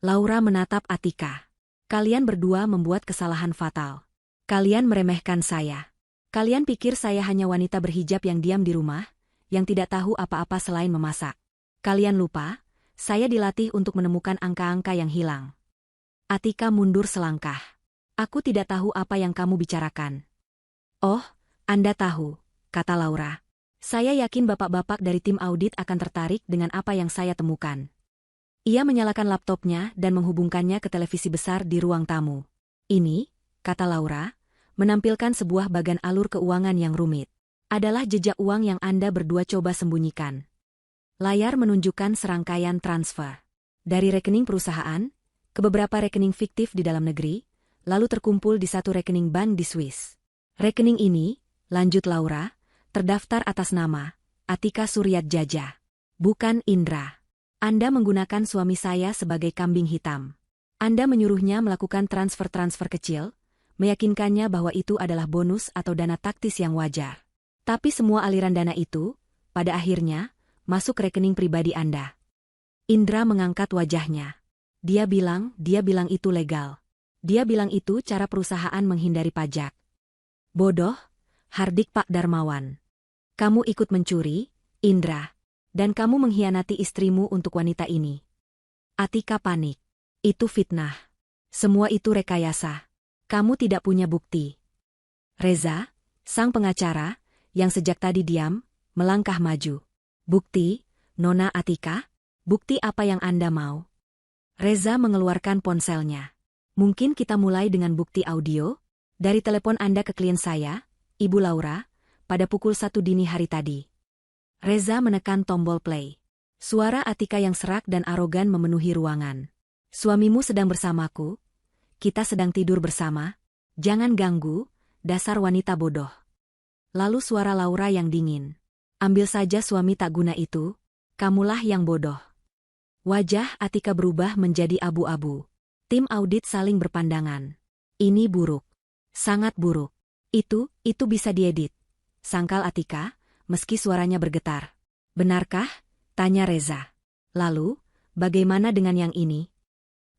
Laura menatap Atika. Kalian berdua membuat kesalahan fatal. Kalian meremehkan saya. Kalian pikir saya hanya wanita berhijab yang diam di rumah, yang tidak tahu apa-apa selain memasak. Kalian lupa, saya dilatih untuk menemukan angka-angka yang hilang. Atika mundur selangkah. Aku tidak tahu apa yang kamu bicarakan. Oh, Anda tahu, kata Laura. Saya yakin bapak-bapak dari tim audit akan tertarik dengan apa yang saya temukan. Ia menyalakan laptopnya dan menghubungkannya ke televisi besar di ruang tamu. Ini, kata Laura, menampilkan sebuah bagan alur keuangan yang rumit. Adalah jejak uang yang Anda berdua coba sembunyikan. Layar menunjukkan serangkaian transfer. Dari rekening perusahaan, ke beberapa rekening fiktif di dalam negeri, lalu terkumpul di satu rekening bank di Swiss. Rekening ini, lanjut Laura, terdaftar atas nama Atika Suryatjaja. Bukan Indra. Anda menggunakan suami saya sebagai kambing hitam. Anda menyuruhnya melakukan transfer-transfer kecil, meyakinkannya bahwa itu adalah bonus atau dana taktis yang wajar. Tapi semua aliran dana itu, pada akhirnya, masuk rekening pribadi Anda. Indra mengangkat wajahnya. Dia bilang itu legal. Dia bilang itu cara perusahaan menghindari pajak. Bodoh, hardik Pak Darmawan. Kamu ikut mencuri, Indra. Dan kamu mengkhianati istrimu untuk wanita ini. Atika panik. Itu fitnah. Semua itu rekayasa. Kamu tidak punya bukti. Reza, sang pengacara, yang sejak tadi diam, melangkah maju. Bukti, Nona Atika? Bukti apa yang Anda mau? Reza mengeluarkan ponselnya. Mungkin kita mulai dengan bukti audio? Dari telepon Anda ke klien saya, Ibu Laura, pada pukul 1 dini hari tadi. Reza menekan tombol play. Suara Atika yang serak dan arogan memenuhi ruangan. Suamimu sedang bersamaku. Kita sedang tidur bersama. Jangan ganggu, dasar wanita bodoh. Lalu suara Laura yang dingin. Ambil saja suami tak guna itu, kamulah yang bodoh. Wajah Atika berubah menjadi abu-abu. Tim audit saling berpandangan. Ini buruk. Sangat buruk. Itu bisa diedit. Sangkal Atika, meski suaranya bergetar. Benarkah? Tanya Reza. Lalu, bagaimana dengan yang ini?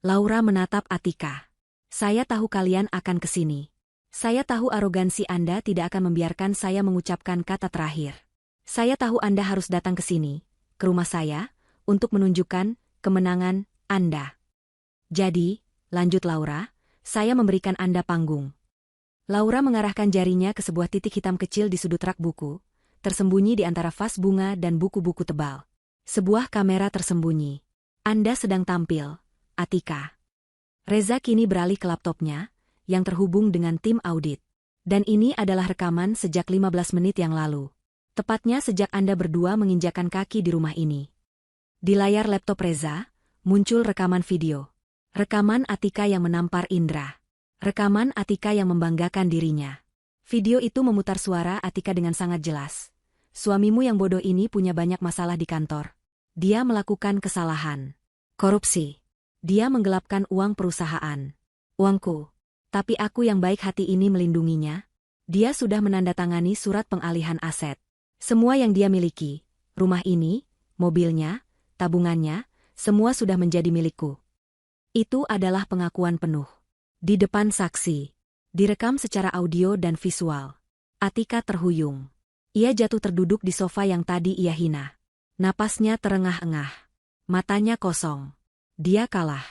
Laura menatap Atika. Saya tahu kalian akan ke sini. Saya tahu arogansi Anda tidak akan membiarkan saya mengucapkan kata terakhir. Saya tahu Anda harus datang ke sini, ke rumah saya, untuk menunjukkan kemenangan Anda. Jadi, lanjut Laura, saya memberikan Anda panggung. Laura mengarahkan jarinya ke sebuah titik hitam kecil di sudut rak buku, tersembunyi di antara vas bunga dan buku-buku tebal. Sebuah kamera tersembunyi. Anda sedang tampil, Atika. Reza kini beralih ke laptopnya, yang terhubung dengan tim audit. Dan ini adalah rekaman sejak 15 menit yang lalu. Tepatnya sejak Anda berdua menginjakan kaki di rumah ini. Di layar laptop Reza, muncul rekaman video. Rekaman Atika yang menampar Indra. Rekaman Atika yang membanggakan dirinya. Video itu memutar suara Atika dengan sangat jelas. Suamimu yang bodoh ini punya banyak masalah di kantor. Dia melakukan kesalahan. Korupsi. Dia menggelapkan uang perusahaan. Uangku. Tapi aku yang baik hati ini melindunginya. Dia sudah menandatangani surat pengalihan aset. Semua yang dia miliki, rumah ini, mobilnya, tabungannya, semua sudah menjadi milikku. Itu adalah pengakuan penuh. Di depan saksi. Direkam secara audio dan visual. Atika terhuyung. Ia jatuh terduduk di sofa yang tadi ia hina. Napasnya terengah-engah. Matanya kosong. Dia kalah.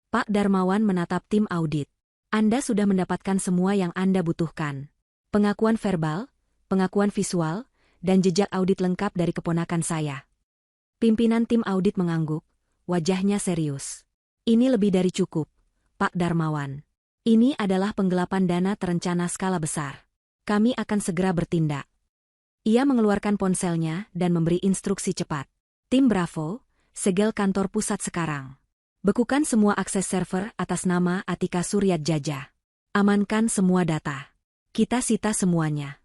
Pak Darmawan menatap tim audit. Anda sudah mendapatkan semua yang Anda butuhkan. Pengakuan verbal, pengakuan visual, dan jejak audit lengkap dari keponakan saya. Pimpinan tim audit mengangguk, wajahnya serius. Ini lebih dari cukup, Pak Darmawan. Ini adalah penggelapan dana terencana skala besar. Kami akan segera bertindak. Ia mengeluarkan ponselnya dan memberi instruksi cepat. Tim Bravo, segel kantor pusat sekarang. Bekukan semua akses server atas nama Atika Suryatjaja. Amankan semua data. Kita sita semuanya.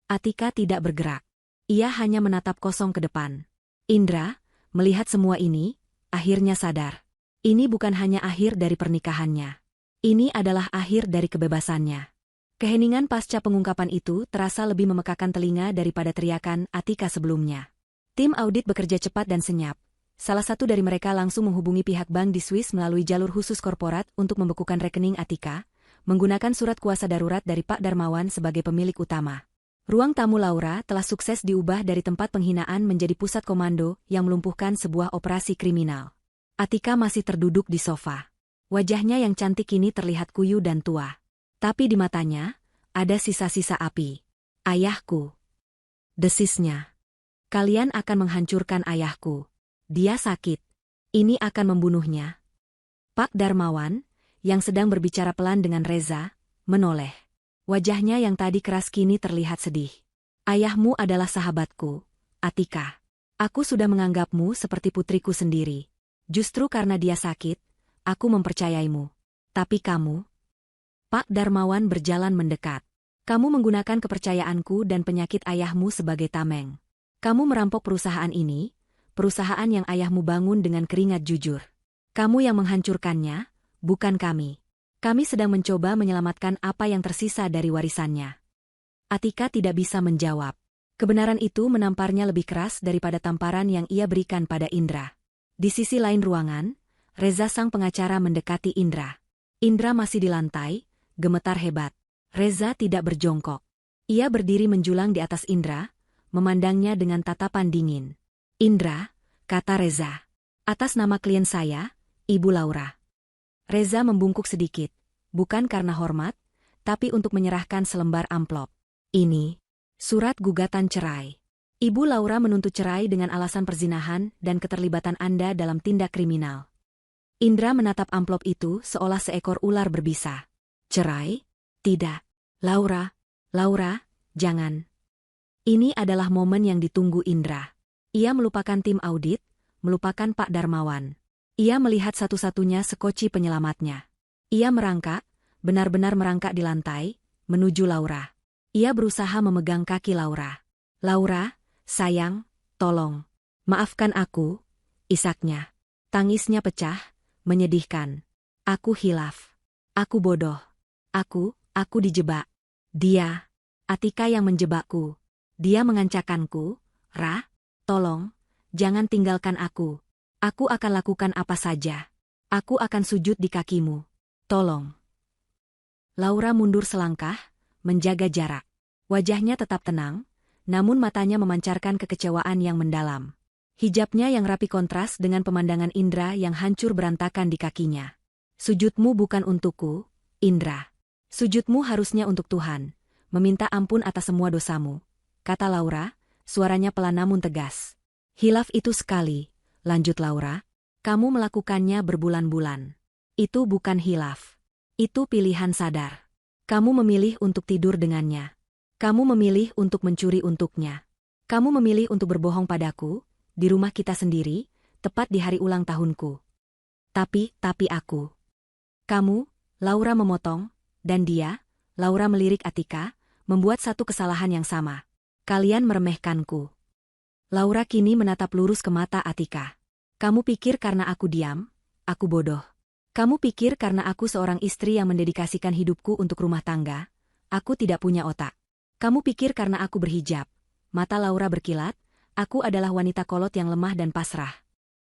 Atika tidak bergerak. Ia hanya menatap kosong ke depan. Indra, melihat semua ini, akhirnya sadar. Ini bukan hanya akhir dari pernikahannya. Ini adalah akhir dari kebebasannya. Keheningan pasca pengungkapan itu terasa lebih memekakan telinga daripada teriakan Atika sebelumnya. Tim audit bekerja cepat dan senyap. Salah satu dari mereka langsung menghubungi pihak bank di Swiss melalui jalur khusus korporat untuk membekukan rekening Atika, menggunakan surat kuasa darurat dari Pak Darmawan sebagai pemilik utama. Ruang tamu Laura telah sukses diubah dari tempat penghinaan menjadi pusat komando yang melumpuhkan sebuah operasi kriminal. Atika masih terduduk di sofa. Wajahnya yang cantik kini terlihat kuyu dan tua. Tapi di matanya, ada sisa-sisa api. Ayahku. Desisnya. Kalian akan menghancurkan ayahku. Dia sakit. Ini akan membunuhnya. Pak Darmawan, yang sedang berbicara pelan dengan Reza, menoleh. Wajahnya yang tadi keras kini terlihat sedih. Ayahmu adalah sahabatku, Atika. Aku sudah menganggapmu seperti putriku sendiri. Justru karena dia sakit, aku mempercayaimu. Tapi kamu, Pak Darmawan berjalan mendekat. Kamu menggunakan kepercayaanku dan penyakit ayahmu sebagai tameng. Kamu merampok perusahaan ini, perusahaan yang ayahmu bangun dengan keringat jujur. Kamu yang menghancurkannya, bukan kami. Kami sedang mencoba menyelamatkan apa yang tersisa dari warisannya. Atika tidak bisa menjawab. Kebenaran itu menamparnya lebih keras daripada tamparan yang ia berikan pada Indra. Di sisi lain ruangan, Reza sang pengacara mendekati Indra. Indra masih di lantai, gemetar hebat. Reza tidak berjongkok. Ia berdiri menjulang di atas Indra, memandangnya dengan tatapan dingin. Indra, kata Reza. Atas nama klien saya, Ibu Laura. Reza membungkuk sedikit, bukan karena hormat, tapi untuk menyerahkan selembar amplop. Ini surat gugatan cerai. Ibu Laura menuntut cerai dengan alasan perzinahan dan keterlibatan Anda dalam tindak kriminal. Indra menatap amplop itu seolah seekor ular berbisa. Cerai? Tidak. Laura, jangan. Ini adalah momen yang ditunggu Indra. Ia melupakan tim audit, melupakan Pak Darmawan. Ia melihat satu-satunya sekoci penyelamatnya. Ia merangkak, benar-benar merangkak di lantai, menuju Laura. Ia berusaha memegang kaki Laura. Laura, sayang, tolong. Maafkan aku, isaknya. Tangisnya pecah, menyedihkan. Aku hilaf. Aku bodoh. Aku dijebak. Dia, Atika yang menjebakku. Dia mengancakanku. Ra, tolong, jangan tinggalkan aku. Aku akan lakukan apa saja. Aku akan sujud di kakimu. Tolong. Laura mundur selangkah, menjaga jarak. Wajahnya tetap tenang, namun matanya memancarkan kekecewaan yang mendalam. Hijabnya yang rapi kontras dengan pemandangan Indra yang hancur berantakan di kakinya. Sujudmu bukan untukku, Indra. Sujudmu harusnya untuk Tuhan, meminta ampun atas semua dosamu, kata Laura, suaranya pelan namun tegas. Hilaf itu sekali, lanjut Laura, kamu melakukannya berbulan-bulan. Itu bukan hilaf. Itu pilihan sadar. Kamu memilih untuk tidur dengannya. Kamu memilih untuk mencuri untuknya. Kamu memilih untuk berbohong padaku, di rumah kita sendiri, tepat di hari ulang tahunku. Tapi aku. Kamu, Laura memotong, dan dia, Laura melirik Atika, membuat satu kesalahan yang sama. Kalian meremehkanku. Laura kini menatap lurus ke mata Atika. Kamu pikir karena aku diam, aku bodoh. Kamu pikir karena aku seorang istri yang mendedikasikan hidupku untuk rumah tangga, aku tidak punya otak. Kamu pikir karena aku berhijab, mata Laura berkilat, aku adalah wanita kolot yang lemah dan pasrah.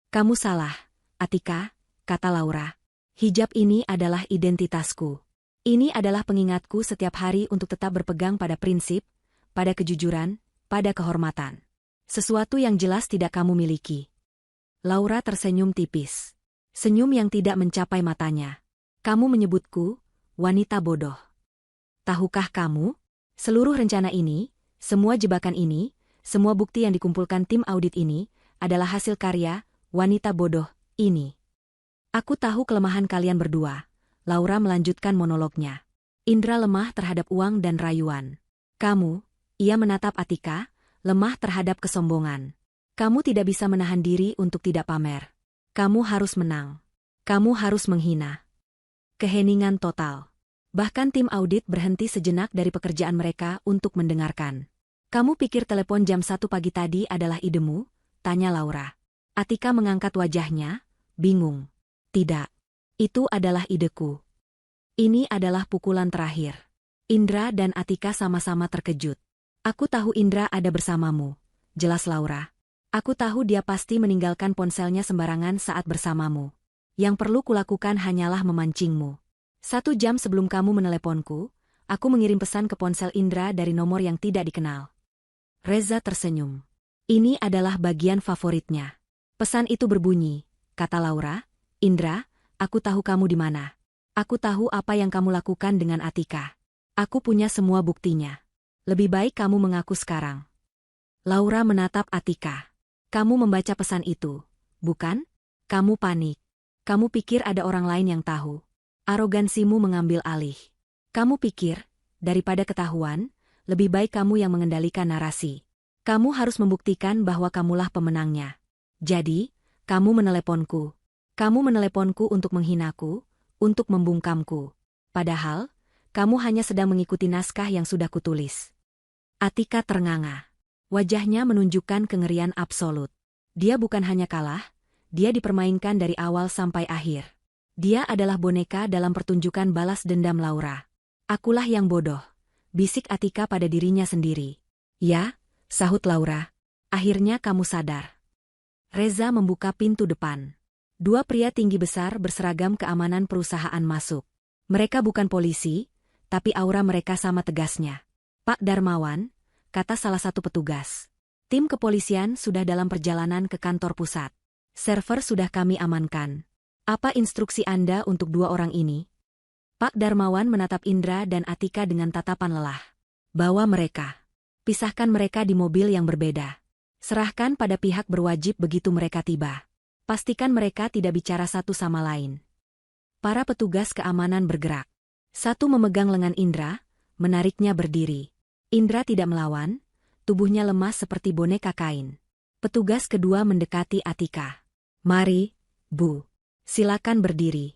Kamu salah, Atika, kata Laura. Hijab ini adalah identitasku. Ini adalah pengingatku setiap hari untuk tetap berpegang pada prinsip, pada kejujuran, pada kehormatan. Sesuatu yang jelas tidak kamu miliki. Laura tersenyum tipis. Senyum yang tidak mencapai matanya. Kamu menyebutku, wanita bodoh. Tahukah kamu? Seluruh rencana ini, semua jebakan ini, semua bukti yang dikumpulkan tim audit ini, adalah hasil karya, wanita bodoh, ini. Aku tahu kelemahan kalian berdua. Laura melanjutkan monolognya. Indra lemah terhadap uang dan rayuan. Kamu, ia menatap Atika, lemah terhadap kesombongan. Kamu tidak bisa menahan diri untuk tidak pamer. Kamu harus menang. Kamu harus menghina. Keheningan total. Bahkan tim audit berhenti sejenak dari pekerjaan mereka untuk mendengarkan. Kamu pikir telepon jam 1 pagi tadi adalah idemu? Tanya Laura. Atika mengangkat wajahnya, bingung. Tidak. Itu adalah ideku. Ini adalah pukulan terakhir. Indra dan Atika sama-sama terkejut. Aku tahu Indra ada bersamamu, jelas Laura. Aku tahu dia pasti meninggalkan ponselnya sembarangan saat bersamamu. Yang perlu kulakukan hanyalah memancingmu. 1 jam sebelum kamu meneleponku, aku mengirim pesan ke ponsel Indra dari nomor yang tidak dikenal. Reza tersenyum. Ini adalah bagian favoritnya. Pesan itu berbunyi, kata Laura, Indra, aku tahu kamu di mana. Aku tahu apa yang kamu lakukan dengan Atika. Aku punya semua buktinya. Lebih baik kamu mengaku sekarang. Laura menatap Atika. Kamu membaca pesan itu, bukan? Kamu panik. Kamu pikir ada orang lain yang tahu. Arogansimu mengambil alih. Kamu pikir, daripada ketahuan, lebih baik kamu yang mengendalikan narasi. Kamu harus membuktikan bahwa kamulah pemenangnya. Jadi, kamu meneleponku. Kamu meneleponku untuk menghinaku, untuk membungkamku. Padahal, kamu hanya sedang mengikuti naskah yang sudah kutulis. Atika ternganga. Wajahnya menunjukkan kengerian absolut. Dia bukan hanya kalah, dia dipermainkan dari awal sampai akhir. Dia adalah boneka dalam pertunjukan balas dendam Laura. Akulah yang bodoh, bisik Atika pada dirinya sendiri. Ya, sahut Laura. Akhirnya kamu sadar. Reza membuka pintu depan. Dua pria tinggi besar berseragam keamanan perusahaan masuk. Mereka bukan polisi, tapi aura mereka sama tegasnya. Pak Darmawan, kata salah satu petugas. Tim kepolisian sudah dalam perjalanan ke kantor pusat. Server sudah kami amankan. Apa instruksi Anda untuk dua orang ini? Pak Darmawan menatap Indra dan Atika dengan tatapan lelah. Bawa mereka. Pisahkan mereka di mobil yang berbeda. Serahkan pada pihak berwajib begitu mereka tiba. Pastikan mereka tidak bicara satu sama lain. Para petugas keamanan bergerak. Satu memegang lengan Indra, menariknya berdiri. Indra tidak melawan, tubuhnya lemas seperti boneka kain. Petugas kedua mendekati Atika. Mari, Bu. Silakan berdiri.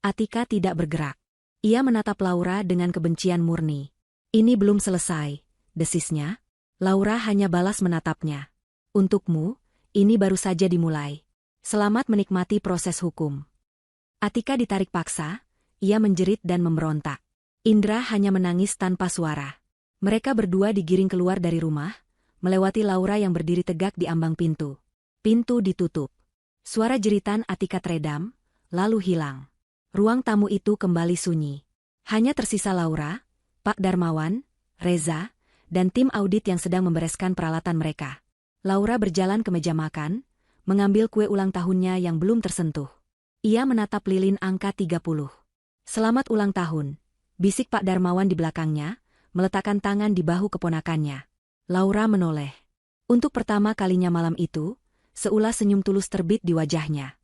Atika tidak bergerak. Ia menatap Laura dengan kebencian murni. Ini belum selesai, desisnya. Laura hanya balas menatapnya. Untukmu, ini baru saja dimulai. Selamat menikmati proses hukum. Atika ditarik paksa, ia menjerit dan memberontak. Indra hanya menangis tanpa suara. Mereka berdua digiring keluar dari rumah, melewati Laura yang berdiri tegak di ambang pintu. Pintu ditutup. Suara jeritan Atika teredam, lalu hilang. Ruang tamu itu kembali sunyi. Hanya tersisa Laura, Pak Darmawan, Reza, dan tim audit yang sedang membereskan peralatan mereka. Laura berjalan ke meja makan, mengambil kue ulang tahunnya yang belum tersentuh. Ia menatap lilin angka 30. Selamat ulang tahun, bisik Pak Darmawan di belakangnya, meletakkan tangan di bahu keponakannya. Laura menoleh. Untuk pertama kalinya malam itu, seulas senyum tulus terbit di wajahnya.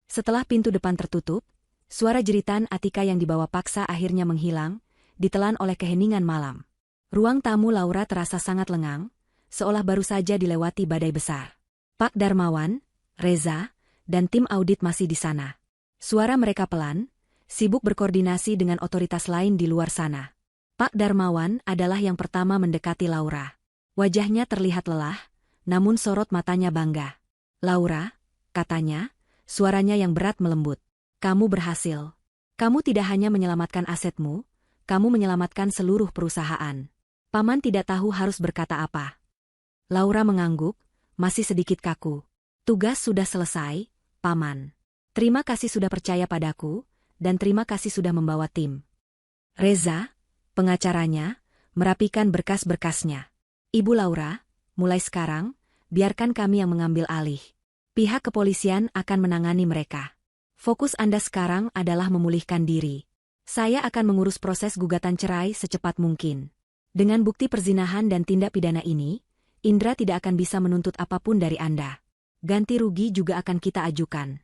Setelah pintu depan tertutup, suara jeritan Atika yang dibawa paksa akhirnya menghilang, ditelan oleh keheningan malam. Ruang tamu Laura terasa sangat lengang, seolah baru saja dilewati badai besar. Pak Darmawan, Reza, dan tim audit masih di sana. Suara mereka pelan, sibuk berkoordinasi dengan otoritas lain di luar sana. Pak Darmawan adalah yang pertama mendekati Laura. Wajahnya terlihat lelah, namun sorot matanya bangga. Laura, katanya, suaranya yang berat melembut. Kamu berhasil. Kamu tidak hanya menyelamatkan asetmu, kamu menyelamatkan seluruh perusahaan. Paman tidak tahu harus berkata apa. Laura mengangguk, masih sedikit kaku. Tugas sudah selesai, Paman. Terima kasih sudah percaya padaku, dan terima kasih sudah membawa tim. Reza, pengacaranya, merapikan berkas-berkasnya. Ibu Laura, mulai sekarang, biarkan kami yang mengambil alih. Pihak kepolisian akan menangani mereka. Fokus Anda sekarang adalah memulihkan diri. Saya akan mengurus proses gugatan cerai secepat mungkin. Dengan bukti perzinahan dan tindak pidana ini, Indra tidak akan bisa menuntut apapun dari Anda. Ganti rugi juga akan kita ajukan.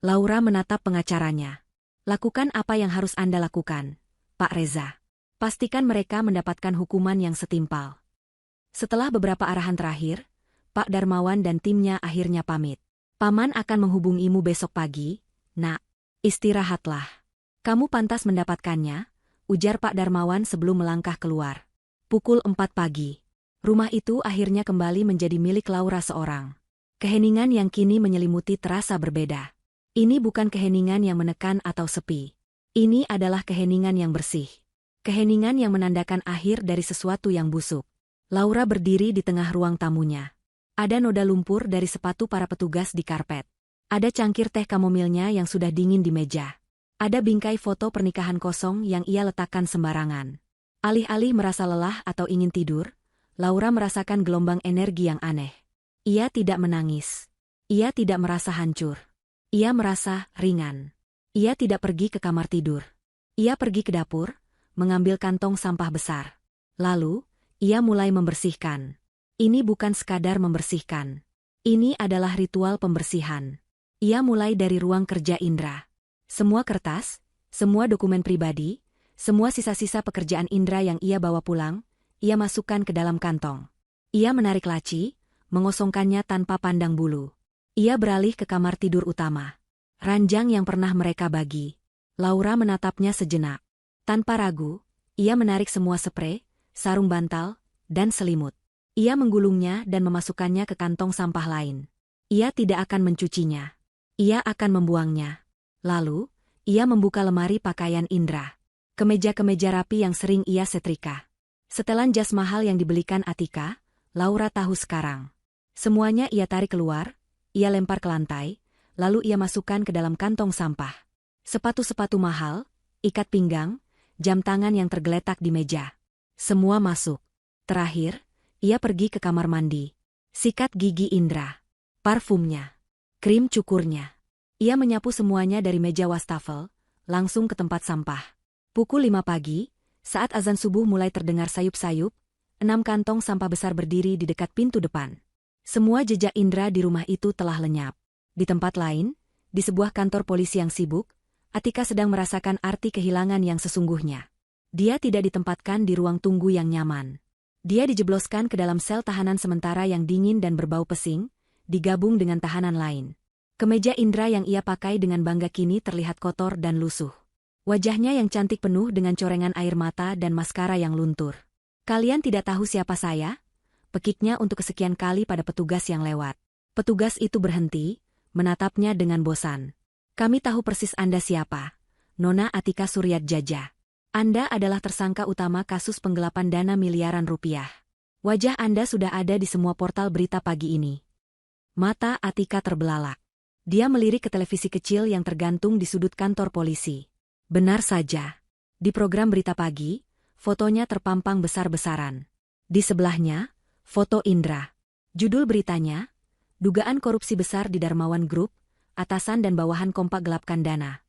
Laura menatap pengacaranya. Lakukan apa yang harus Anda lakukan, Pak Reza. Pastikan mereka mendapatkan hukuman yang setimpal. Setelah beberapa arahan terakhir, Pak Darmawan dan timnya akhirnya pamit. Paman akan menghubungimu besok pagi, Nak. Istirahatlah. Kamu pantas mendapatkannya, ujar Pak Darmawan sebelum melangkah keluar. Pukul 4 pagi. Rumah itu akhirnya kembali menjadi milik Laura seorang. Keheningan yang kini menyelimuti terasa berbeda. Ini bukan keheningan yang menekan atau sepi. Ini adalah keheningan yang bersih. Keheningan yang menandakan akhir dari sesuatu yang busuk. Laura berdiri di tengah ruang tamunya. Ada noda lumpur dari sepatu para petugas di karpet. Ada cangkir teh kamomilnya yang sudah dingin di meja. Ada bingkai foto pernikahan kosong yang ia letakkan sembarangan. Alih-alih merasa lelah atau ingin tidur, Laura merasakan gelombang energi yang aneh. Ia tidak menangis. Ia tidak merasa hancur. Ia merasa ringan. Ia tidak pergi ke kamar tidur. Ia pergi ke dapur, mengambil kantong sampah besar. Lalu, ia mulai membersihkan. Ini bukan sekadar membersihkan. Ini adalah ritual pembersihan. Ia mulai dari ruang kerja Indra. Semua kertas, semua dokumen pribadi, semua sisa-sisa pekerjaan Indra yang ia bawa pulang, ia masukkan ke dalam kantong. Ia menarik laci, mengosongkannya tanpa pandang bulu. Ia beralih ke kamar tidur utama. Ranjang yang pernah mereka bagi. Laura menatapnya sejenak. Tanpa ragu, ia menarik semua sprei, sarung bantal, dan selimut. Ia menggulungnya dan memasukkannya ke kantong sampah lain. Ia tidak akan mencucinya. Ia akan membuangnya. Lalu, ia membuka lemari pakaian Indra. Kemeja-kemeja rapi yang sering ia setrika. Setelan jas mahal yang dibelikan Atika, Laura tahu sekarang. Semuanya ia tarik keluar, ia lempar ke lantai, lalu ia masukkan ke dalam kantong sampah. Sepatu-sepatu mahal, ikat pinggang, jam tangan yang tergeletak di meja. Semua masuk. Terakhir, ia pergi ke kamar mandi. Sikat gigi Indra. Parfumnya. Krim cukurnya. Ia menyapu semuanya dari meja wastafel, langsung ke tempat sampah. Pukul 5 pagi, saat azan subuh mulai terdengar sayup-sayup, 6 kantong sampah besar berdiri di dekat pintu depan. Semua jejak Indra di rumah itu telah lenyap. Di tempat lain, di sebuah kantor polisi yang sibuk, Atika sedang merasakan arti kehilangan yang sesungguhnya. Dia tidak ditempatkan di ruang tunggu yang nyaman. Dia dijebloskan ke dalam sel tahanan sementara yang dingin dan berbau pesing, digabung dengan tahanan lain. Kemeja Indra yang ia pakai dengan bangga kini terlihat kotor dan lusuh. Wajahnya yang cantik penuh dengan corengan air mata dan maskara yang luntur. "Kalian tidak tahu siapa saya?" Pekiknya untuk kesekian kali pada petugas yang lewat. Petugas itu berhenti, menatapnya dengan bosan. "Kami tahu persis Anda siapa. Nona Atika Suryatjaja. Anda adalah tersangka utama kasus penggelapan dana miliaran rupiah. Wajah Anda sudah ada di semua portal berita pagi ini." Mata Atika terbelalak. Dia melirik ke televisi kecil yang tergantung di sudut kantor polisi. Benar saja. Di program berita pagi, fotonya terpampang besar-besaran. Di sebelahnya, foto Indra. Judul beritanya, "Dugaan korupsi besar di Darmawan Group, atasan dan bawahan kompak gelapkan dana."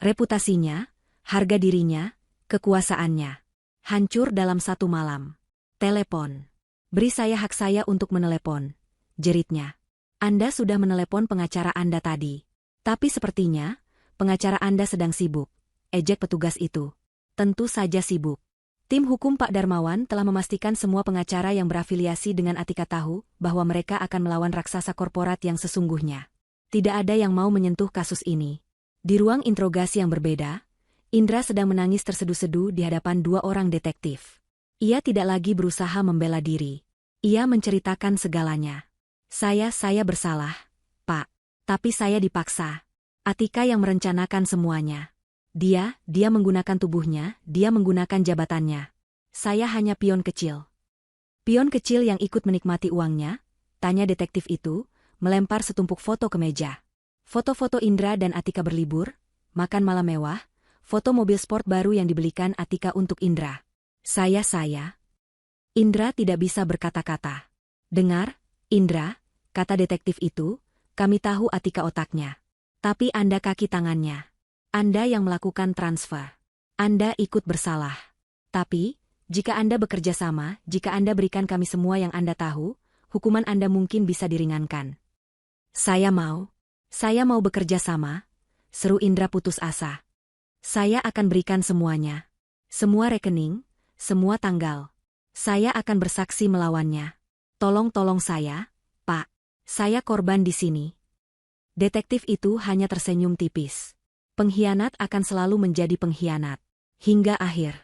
Reputasinya, harga dirinya, kekuasaannya, hancur dalam satu malam. "Telepon. Beri saya hak saya untuk menelepon," jeritnya. "Anda sudah menelepon pengacara Anda tadi. Tapi sepertinya, pengacara Anda sedang sibuk," ejek petugas itu. Tentu saja sibuk. Tim hukum Pak Darmawan telah memastikan semua pengacara yang berafiliasi dengan Atika tahu bahwa mereka akan melawan raksasa korporat yang sesungguhnya. Tidak ada yang mau menyentuh kasus ini. Di ruang interogasi yang berbeda, Indra sedang menangis terseduh-seduh di hadapan 2 orang detektif. Ia tidak lagi berusaha membela diri. Ia menceritakan segalanya. Saya bersalah, Pak. Tapi saya dipaksa. Atika yang merencanakan semuanya. Dia menggunakan tubuhnya, dia menggunakan jabatannya. Saya hanya pion kecil." "Pion kecil yang ikut menikmati uangnya?" tanya detektif itu, melempar setumpuk foto ke meja. Foto-foto Indra dan Atika berlibur, makan malam mewah, foto mobil sport baru yang dibelikan Atika untuk Indra. Saya. Indra tidak bisa berkata-kata. "Dengar, Indra," kata detektif itu, "kami tahu Atika otaknya. Tapi Anda kaki tangannya. Anda yang melakukan transfer. Anda ikut bersalah. Tapi, jika Anda bekerja sama, jika Anda berikan kami semua yang Anda tahu, hukuman Anda mungkin bisa diringankan." Saya mau bekerja sama," seru Indra putus asa. "Saya akan berikan semuanya. Semua rekening, semua tanggal. Saya akan bersaksi melawannya. Tolong saya, Pak. Saya korban di sini." Detektif itu hanya tersenyum tipis. Pengkhianat akan selalu menjadi pengkhianat. Hingga akhir.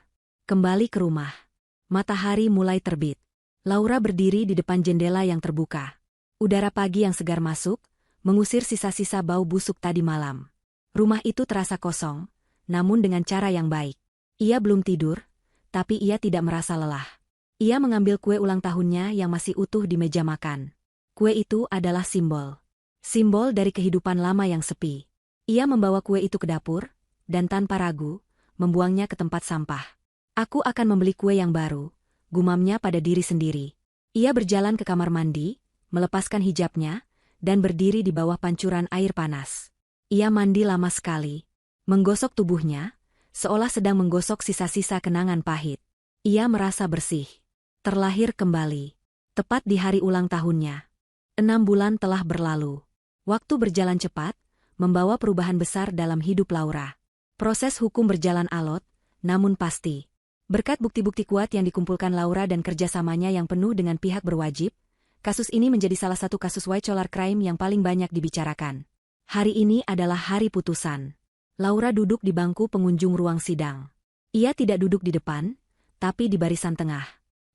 Kembali ke rumah. Matahari mulai terbit. Laura berdiri di depan jendela yang terbuka. Udara pagi yang segar masuk, mengusir sisa-sisa bau busuk tadi malam. Rumah itu terasa kosong, namun dengan cara yang baik. Ia belum tidur, tapi ia tidak merasa lelah. Ia mengambil kue ulang tahunnya yang masih utuh di meja makan. Kue itu adalah simbol. Simbol dari kehidupan lama yang sepi. Ia membawa kue itu ke dapur, dan tanpa ragu, membuangnya ke tempat sampah. "Aku akan membeli kue yang baru," gumamnya pada diri sendiri. Ia berjalan ke kamar mandi, melepaskan hijabnya, dan berdiri di bawah pancuran air panas. Ia mandi lama sekali. Menggosok tubuhnya, seolah sedang menggosok sisa-sisa kenangan pahit. Ia merasa bersih. Terlahir kembali. Tepat di hari ulang tahunnya. 6 bulan telah berlalu. Waktu berjalan cepat, membawa perubahan besar dalam hidup Laura. Proses hukum berjalan alot, namun pasti. Berkat bukti-bukti kuat yang dikumpulkan Laura dan kerjasamanya yang penuh dengan pihak berwajib, kasus ini menjadi salah satu kasus white collar crime yang paling banyak dibicarakan. Hari ini adalah hari putusan. Laura duduk di bangku pengunjung ruang sidang. Ia tidak duduk di depan, tapi di barisan tengah.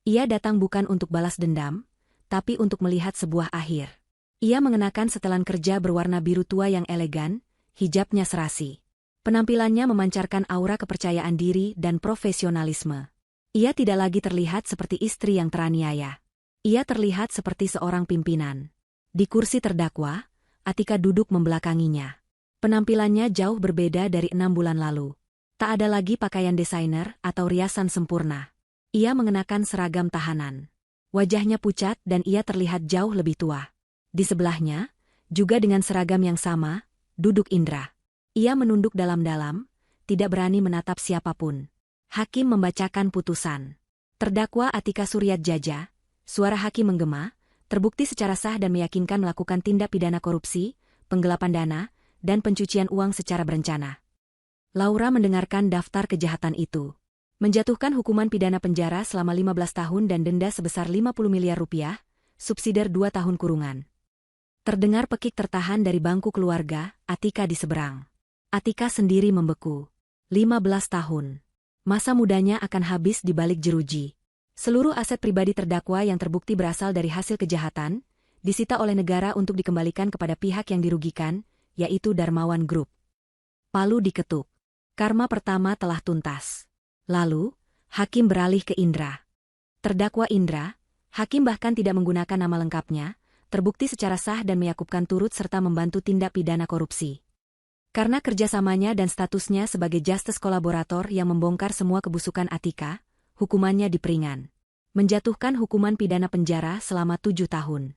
Ia datang bukan untuk balas dendam, tapi untuk melihat sebuah akhir. Ia mengenakan setelan kerja berwarna biru tua yang elegan, hijabnya serasi. Penampilannya memancarkan aura kepercayaan diri dan profesionalisme. Ia tidak lagi terlihat seperti istri yang teraniaya. Ia terlihat seperti seorang pimpinan. Di kursi terdakwa, Atika duduk membelakanginya. Penampilannya jauh berbeda dari 6 bulan lalu. Tak ada lagi pakaian desainer atau riasan sempurna. Ia mengenakan seragam tahanan. Wajahnya pucat dan ia terlihat jauh lebih tua. Di sebelahnya, juga dengan seragam yang sama, duduk Indra. Ia menunduk dalam-dalam, tidak berani menatap siapapun. Hakim membacakan putusan. Terdakwa Atika Suryatjaja, suara hakim menggema, terbukti secara sah dan meyakinkan melakukan tindak pidana korupsi, penggelapan dana, dan pencucian uang secara berencana. Laura mendengarkan daftar kejahatan itu. Menjatuhkan hukuman pidana penjara selama 15 tahun dan denda sebesar 50 miliar rupiah, subsidiar 2 tahun kurungan. Terdengar pekik tertahan dari bangku keluarga, Atika di seberang. Atika sendiri membeku. 15 tahun. Masa mudanya akan habis di balik jeruji. Seluruh aset pribadi terdakwa yang terbukti berasal dari hasil kejahatan, disita oleh negara untuk dikembalikan kepada pihak yang dirugikan, yaitu Darmawan Group. Palu diketuk. Karma pertama telah tuntas. Lalu, hakim beralih ke Indra. Terdakwa Indra, hakim bahkan tidak menggunakan nama lengkapnya, terbukti secara sah dan meyakupkan turut serta membantu tindak pidana korupsi. Karena kerjasamanya dan statusnya sebagai justice kolaborator yang membongkar semua kebusukan Atika, hukumannya diperingan. Menjatuhkan hukuman pidana penjara selama 7 tahun.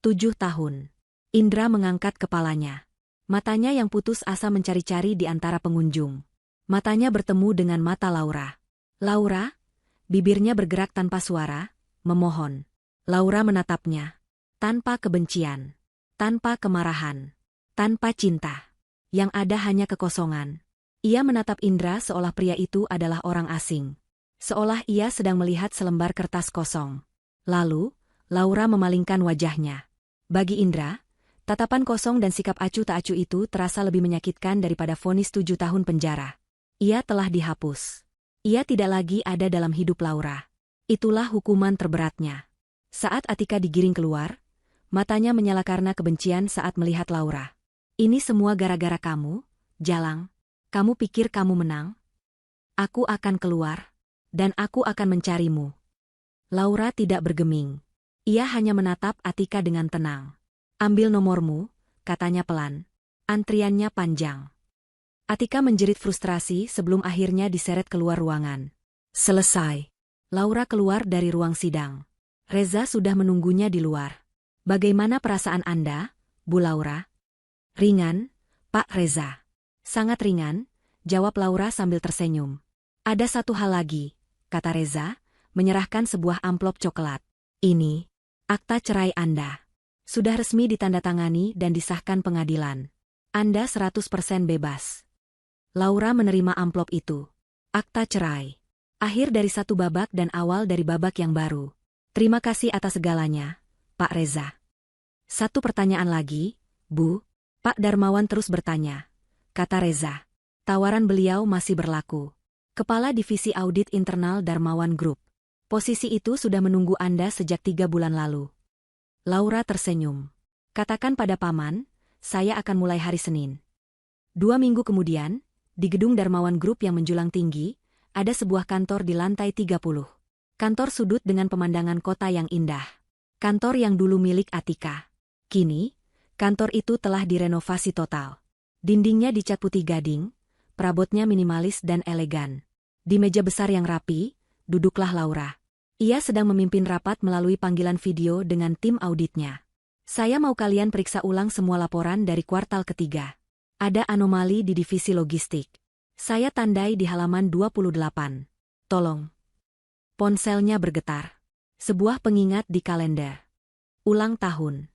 7 tahun. Indra mengangkat kepalanya. Matanya yang putus asa mencari-cari di antara pengunjung. Matanya bertemu dengan mata Laura. Laura? Bibirnya bergerak tanpa suara, memohon. Laura menatapnya. Tanpa kebencian. Tanpa kemarahan. Tanpa cinta. Yang ada hanya kekosongan. Ia menatap Indra seolah pria itu adalah orang asing. Seolah ia sedang melihat selembar kertas kosong. Lalu, Laura memalingkan wajahnya. Bagi Indra, tatapan kosong dan sikap acuh tak acuh itu terasa lebih menyakitkan daripada vonis 7 tahun penjara. Ia telah dihapus. Ia tidak lagi ada dalam hidup Laura. Itulah hukuman terberatnya. Saat Atika digiring keluar, matanya menyala karena kebencian saat melihat Laura. Ini semua gara-gara kamu, Jalang. Kamu pikir kamu menang? Aku akan keluar, dan aku akan mencarimu. Laura tidak bergeming. Ia hanya menatap Atika dengan tenang. Ambil nomormu, katanya pelan. Antriannya panjang. Atika menjerit frustrasi sebelum akhirnya diseret keluar ruangan. Selesai. Laura keluar dari ruang sidang. Reza sudah menunggunya di luar. Bagaimana perasaan Anda, Bu Laura? Ringan, Pak Reza. Sangat ringan, jawab Laura sambil tersenyum. Ada satu hal lagi, kata Reza, menyerahkan sebuah amplop coklat. Ini, akta cerai Anda. Sudah resmi ditandatangani dan disahkan pengadilan. Anda 100% bebas. Laura menerima amplop itu. Akta cerai. Akhir dari satu babak dan awal dari babak yang baru. Terima kasih atas segalanya, Pak Reza. Satu pertanyaan lagi, Bu. Pak Darmawan terus bertanya. Kata Reza. Tawaran beliau masih berlaku. Kepala Divisi Audit Internal Darmawan Group. Posisi itu sudah menunggu Anda sejak 3 bulan lalu. Laura tersenyum. Katakan pada Paman, saya akan mulai hari Senin. 2 minggu kemudian, di gedung Darmawan Group yang menjulang tinggi, ada sebuah kantor di lantai 30. Kantor sudut dengan pemandangan kota yang indah. Kantor yang dulu milik Atika. Kini, kantor itu telah direnovasi total. Dindingnya dicat putih gading, perabotnya minimalis dan elegan. Di meja besar yang rapi, duduklah Laura. Ia sedang memimpin rapat melalui panggilan video dengan tim auditnya. Saya mau kalian periksa ulang semua laporan dari kuartal ketiga. Ada anomali di divisi logistik. Saya tandai di halaman 28. Tolong. Ponselnya bergetar. Sebuah pengingat di kalender. Ulang tahun.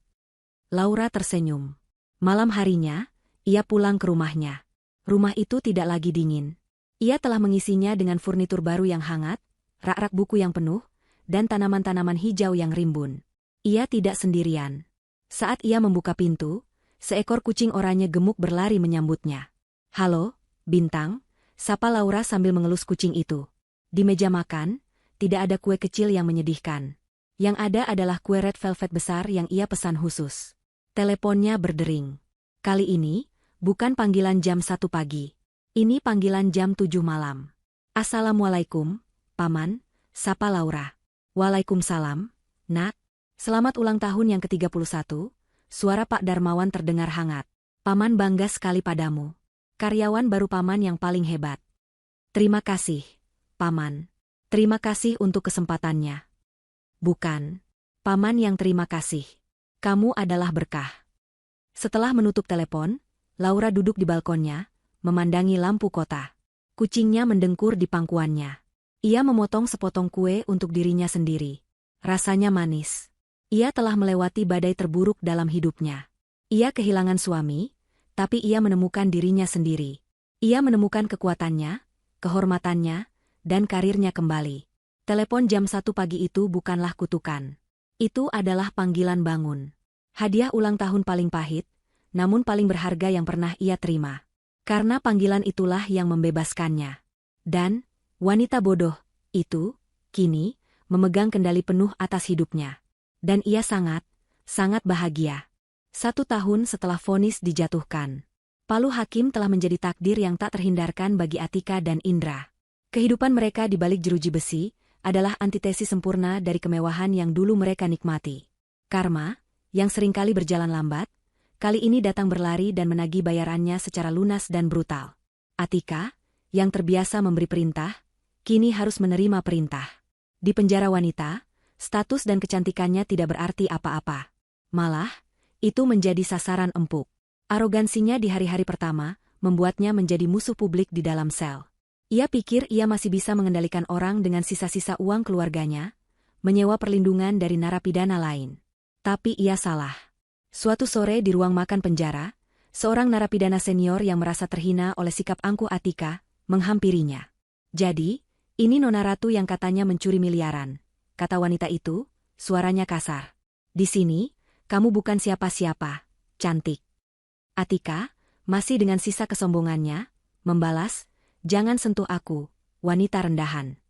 Laura tersenyum. Malam harinya, ia pulang ke rumahnya. Rumah itu tidak lagi dingin. Ia telah mengisinya dengan furnitur baru yang hangat, rak-rak buku yang penuh, dan tanaman-tanaman hijau yang rimbun. Ia tidak sendirian. Saat ia membuka pintu, seekor kucing oranye gemuk berlari menyambutnya. "Halo, Bintang," sapa Laura sambil mengelus kucing itu. Di meja makan, tidak ada kue kecil yang menyedihkan. Yang ada adalah kue red velvet besar yang ia pesan khusus. Teleponnya berdering. Kali ini, bukan panggilan jam 1 pagi. Ini panggilan jam 7 malam. "Assalamualaikum, Paman," sapa Laura. "Waalaikumsalam, Nak. Selamat ulang tahun yang ke-31, suara Pak Darmawan terdengar hangat. "Paman bangga sekali padamu. Karyawan baru Paman yang paling hebat." "Terima kasih, Paman. Terima kasih untuk kesempatannya." "Bukan. Paman yang terima kasih. Kamu adalah berkah." Setelah menutup telepon, Laura duduk di balkonnya, memandangi lampu kota. Kucingnya mendengkur di pangkuannya. Ia memotong sepotong kue untuk dirinya sendiri. Rasanya manis. Ia telah melewati badai terburuk dalam hidupnya. Ia kehilangan suami, tapi ia menemukan dirinya sendiri. Ia menemukan kekuatannya, kehormatannya, dan karirnya kembali. Telepon jam 1 pagi itu bukanlah kutukan. Itu adalah panggilan bangun. Hadiah ulang tahun paling pahit, namun paling berharga yang pernah ia terima. Karena panggilan itulah yang membebaskannya. Dan, wanita bodoh, itu, kini, memegang kendali penuh atas hidupnya. Dan ia sangat, sangat bahagia. 1 tahun setelah vonis dijatuhkan, palu hakim telah menjadi takdir yang tak terhindarkan bagi Atika dan Indra. Kehidupan mereka di balik jeruji besi adalah antitesis sempurna dari kemewahan yang dulu mereka nikmati. Karma, yang seringkali berjalan lambat, kali ini datang berlari dan menagih bayarannya secara lunas dan brutal. Atika, yang terbiasa memberi perintah, kini harus menerima perintah. Di penjara wanita, status dan kecantikannya tidak berarti apa-apa. Malah, itu menjadi sasaran empuk. Arogansinya di hari-hari pertama membuatnya menjadi musuh publik di dalam sel. Ia pikir ia masih bisa mengendalikan orang dengan sisa-sisa uang keluarganya, menyewa perlindungan dari narapidana lain. Tapi ia salah. Suatu sore di ruang makan penjara, seorang narapidana senior yang merasa terhina oleh sikap angkuh Atika, menghampirinya. "Jadi, ini Nona Ratu yang katanya mencuri miliaran," kata wanita itu, suaranya kasar. "Di sini, kamu bukan siapa-siapa, cantik." Atika, masih dengan sisa kesombongannya, membalas, "Jangan sentuh aku, wanita rendahan."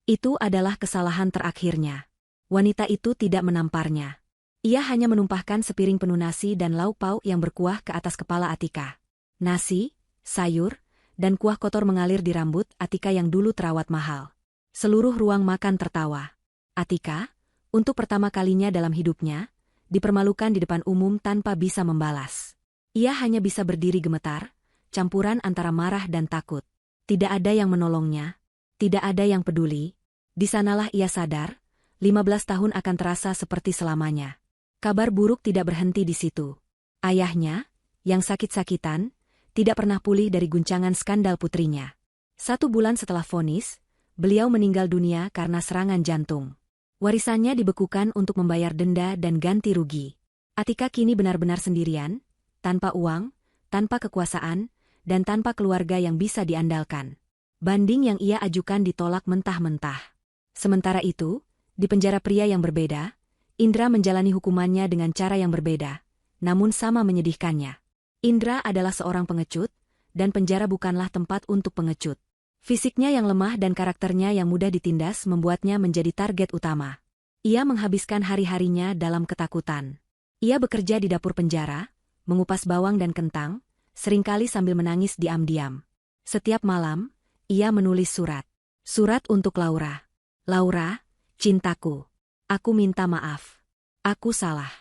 Itu adalah kesalahan terakhirnya. Wanita itu tidak menamparnya. Ia hanya menumpahkan sepiring penuh nasi dan lauk pauk yang berkuah ke atas kepala Atika. Nasi, sayur, dan kuah kotor mengalir di rambut Atika yang dulu terawat mahal. Seluruh ruang makan tertawa. Atika, untuk pertama kalinya dalam hidupnya, dipermalukan di depan umum tanpa bisa membalas. Ia hanya bisa berdiri gemetar, campuran antara marah dan takut. Tidak ada yang menolongnya, tidak ada yang peduli. Di sanalah ia sadar, 15 tahun akan terasa seperti selamanya. Kabar buruk tidak berhenti di situ. Ayahnya, yang sakit-sakitan, tidak pernah pulih dari guncangan skandal putrinya. 1 bulan setelah vonis, beliau meninggal dunia karena serangan jantung. Warisannya dibekukan untuk membayar denda dan ganti rugi. Atika kini benar-benar sendirian, tanpa uang, tanpa kekuasaan, dan tanpa keluarga yang bisa diandalkan. Banding yang ia ajukan ditolak mentah-mentah. Sementara itu, di penjara pria yang berbeda, Indra menjalani hukumannya dengan cara yang berbeda, namun sama menyedihkannya. Indra adalah seorang pengecut, dan penjara bukanlah tempat untuk pengecut. Fisiknya yang lemah dan karakternya yang mudah ditindas membuatnya menjadi target utama. Ia menghabiskan hari-harinya dalam ketakutan. Ia bekerja di dapur penjara, mengupas bawang dan kentang, seringkali sambil menangis diam-diam. Setiap malam, ia menulis surat. Surat untuk Laura. "Laura, cintaku. Aku minta maaf. Aku salah.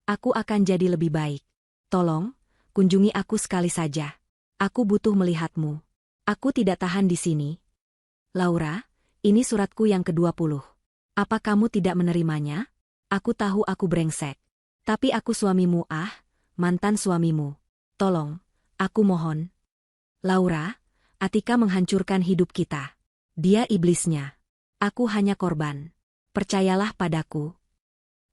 Aku akan jadi lebih baik. Tolong, kunjungi aku sekali saja. Aku butuh melihatmu. Aku tidak tahan di sini. Laura, ini suratku yang ke-20. Apa kamu tidak menerimanya? Aku tahu aku brengsek. Tapi aku suamimu mantan suamimu. Tolong, aku mohon." "Laura, Atika menghancurkan hidup kita. Dia iblisnya. Aku hanya korban. Percayalah padaku."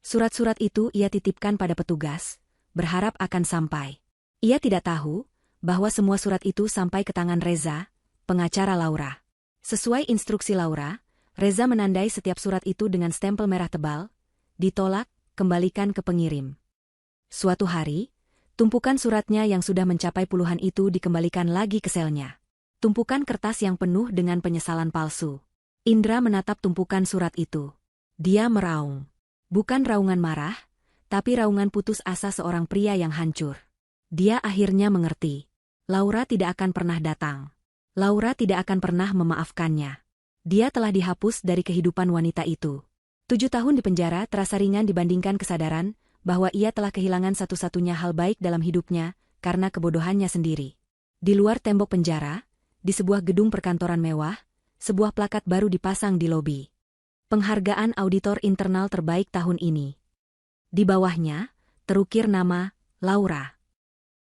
Surat-surat itu ia titipkan pada petugas, berharap akan sampai. Ia tidak tahu bahwa semua surat itu sampai ke tangan Reza, pengacara Laura. Sesuai instruksi Laura, Reza menandai setiap surat itu dengan stempel merah tebal, ditolak, kembalikan ke pengirim. Suatu hari, tumpukan suratnya yang sudah mencapai puluhan itu dikembalikan lagi ke selnya. Tumpukan kertas yang penuh dengan penyesalan palsu. Indra menatap tumpukan surat itu. Dia meraung. Bukan raungan marah, tapi raungan putus asa seorang pria yang hancur. Dia akhirnya mengerti. Laura tidak akan pernah datang. Laura tidak akan pernah memaafkannya. Dia telah dihapus dari kehidupan wanita itu. 7 tahun di penjara terasa ringan dibandingkan kesadaran bahwa ia telah kehilangan satu-satunya hal baik dalam hidupnya karena kebodohannya sendiri. Di luar tembok penjara, di sebuah gedung perkantoran mewah, sebuah plakat baru dipasang di lobi. Penghargaan auditor internal terbaik tahun ini. Di bawahnya, terukir nama Laura.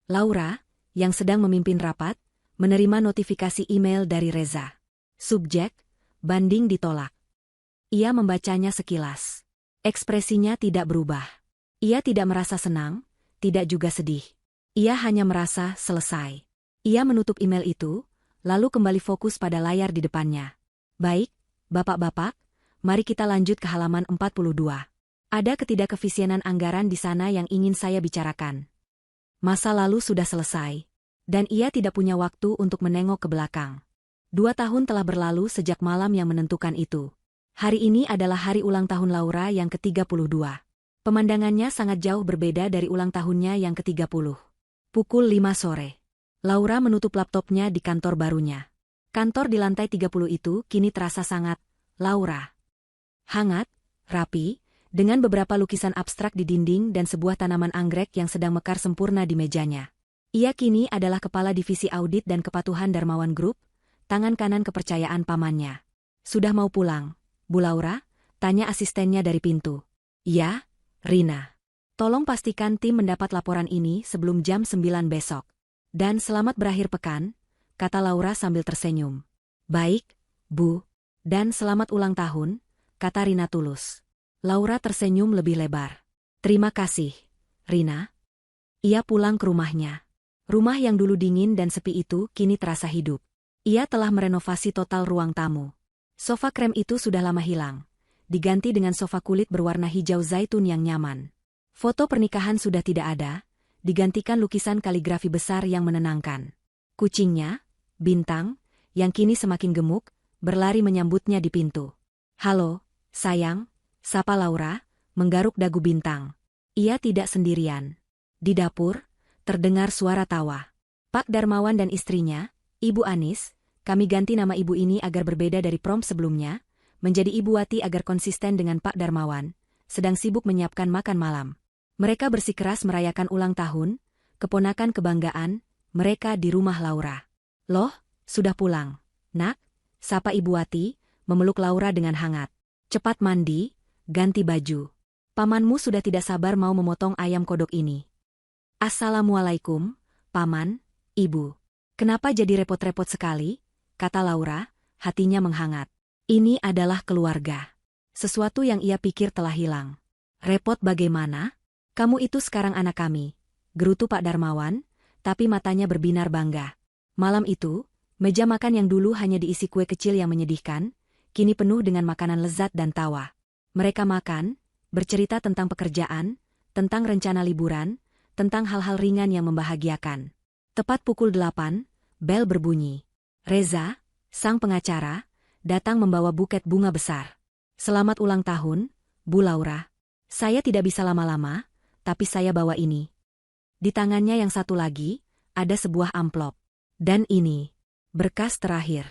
Laura, yang sedang memimpin rapat, menerima notifikasi email dari Reza. Subjek, banding ditolak. Ia membacanya sekilas. Ekspresinya tidak berubah. Ia tidak merasa senang, tidak juga sedih. Ia hanya merasa selesai. Ia menutup email itu, lalu kembali fokus pada layar di depannya. Baik, bapak-bapak, mari kita lanjut ke halaman 42. Ada ketidakkefisienan anggaran di sana yang ingin saya bicarakan. Masa lalu sudah selesai, dan ia tidak punya waktu untuk menengok ke belakang. 2 tahun telah berlalu sejak malam yang menentukan itu. Hari ini adalah hari ulang tahun Laura yang ke-32. Pemandangannya sangat jauh berbeda dari ulang tahunnya yang ke-30. Pukul 5 sore. Laura menutup laptopnya di kantor barunya. Kantor di lantai 30 itu kini terasa sangat Laura. Hangat, rapi, dengan beberapa lukisan abstrak di dinding dan sebuah tanaman anggrek yang sedang mekar sempurna di mejanya. Ia kini adalah kepala divisi audit dan kepatuhan Darmawan Group, tangan kanan kepercayaan pamannya. Sudah mau pulang, Bu Laura? Tanya asistennya dari pintu. Ya, Rina. Tolong pastikan tim mendapat laporan ini sebelum jam 9 besok. Dan selamat berakhir pekan, kata Laura sambil tersenyum. Baik, Bu. Dan selamat ulang tahun, kata Rina tulus. Laura tersenyum lebih lebar. Terima kasih, Rina. Ia pulang ke rumahnya. Rumah yang dulu dingin dan sepi itu kini terasa hidup. Ia telah merenovasi total ruang tamu. Sofa krem itu sudah lama hilang. Diganti dengan sofa kulit berwarna hijau zaitun yang nyaman. Foto pernikahan sudah tidak ada, digantikan lukisan kaligrafi besar yang menenangkan. Kucingnya, Bintang, yang kini semakin gemuk, berlari menyambutnya di pintu. Halo, sayang, sapa Laura, menggaruk dagu Bintang. Ia tidak sendirian. Di dapur, terdengar suara tawa. Pak Darmawan dan istrinya, Ibu Anis, kami ganti nama ibu ini agar berbeda dari prompt sebelumnya, menjadi Ibu Wati agar konsisten dengan Pak Darmawan, sedang sibuk menyiapkan makan malam. Mereka bersikeras merayakan ulang tahun, keponakan kebanggaan, mereka di rumah Laura. Loh, sudah pulang, Nak? Sapa Ibu Wati, memeluk Laura dengan hangat. Cepat mandi, ganti baju. Pamanmu sudah tidak sabar mau memotong ayam kodok ini. Assalamualaikum, Paman, Ibu. Kenapa jadi repot-repot sekali? Kata Laura, hatinya menghangat. Ini adalah keluarga. Sesuatu yang ia pikir telah hilang. Repot bagaimana? Kamu itu sekarang anak kami, gerutu Pak Darmawan, tapi matanya berbinar bangga. Malam itu, meja makan yang dulu hanya diisi kue kecil yang menyedihkan, kini penuh dengan makanan lezat dan tawa. Mereka makan, bercerita tentang pekerjaan, tentang rencana liburan, tentang hal-hal ringan yang membahagiakan. Tepat pukul 8, bel berbunyi. Reza, sang pengacara, datang membawa buket bunga besar. Selamat ulang tahun, Bu Laura. Saya tidak bisa lama-lama, tapi saya bawa ini. Di tangannya yang satu lagi, ada sebuah amplop. Dan ini, berkas terakhir.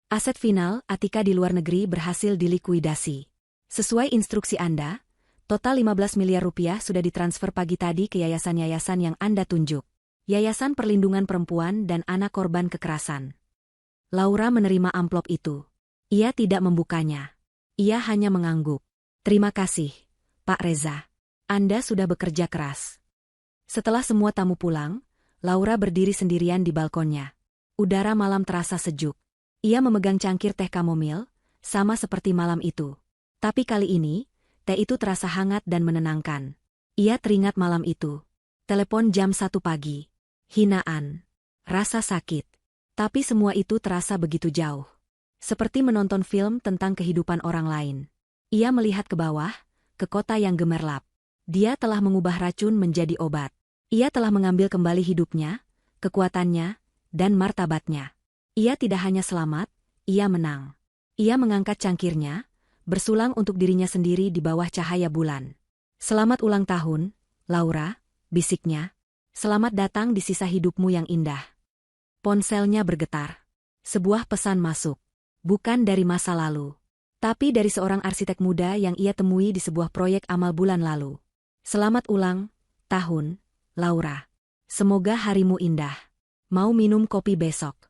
Aset final Atika di luar negeri berhasil dilikuidasi. Sesuai instruksi Anda, total 15 miliar rupiah sudah ditransfer pagi tadi ke yayasan-yayasan yang Anda tunjuk. Yayasan Perlindungan Perempuan dan Anak Korban Kekerasan. Laura menerima amplop itu. Ia tidak membukanya. Ia hanya mengangguk. Terima kasih, Pak Reza. Anda sudah bekerja keras. Setelah semua tamu pulang, Laura berdiri sendirian di balkonnya. Udara malam terasa sejuk. Ia memegang cangkir teh kamomil, sama seperti malam itu. Tapi kali ini, teh itu terasa hangat dan menenangkan. Ia teringat malam itu. Telepon jam 1 pagi. Hinaan. Rasa sakit. Tapi semua itu terasa begitu jauh. Seperti menonton film tentang kehidupan orang lain. Ia melihat ke bawah, ke kota yang gemerlap. Dia telah mengubah racun menjadi obat. Ia telah mengambil kembali hidupnya, kekuatannya, dan martabatnya. Ia tidak hanya selamat, ia menang. Ia mengangkat cangkirnya, bersulang untuk dirinya sendiri di bawah cahaya bulan. Selamat ulang tahun, Laura, bisiknya. Selamat datang di sisa hidupmu yang indah. Ponselnya bergetar. Sebuah pesan masuk. Bukan dari masa lalu. Tapi dari seorang arsitek muda yang ia temui di sebuah proyek amal bulan lalu. Selamat ulang tahun, Laura. Semoga harimu indah. Mau minum kopi besok?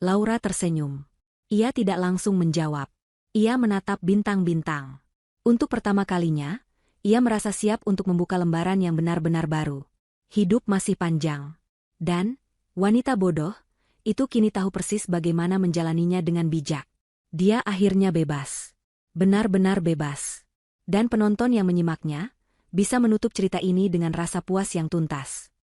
Laura tersenyum. Ia tidak langsung menjawab. Ia menatap bintang-bintang. Untuk pertama kalinya, ia merasa siap untuk membuka lembaran yang benar-benar baru. Hidup masih panjang. Dan, wanita bodoh, itu kini tahu persis bagaimana menjalaninya dengan bijak. Dia akhirnya bebas. Benar-benar bebas. Dan penonton yang menyimaknya, bisa menutup cerita ini dengan rasa puas yang tuntas.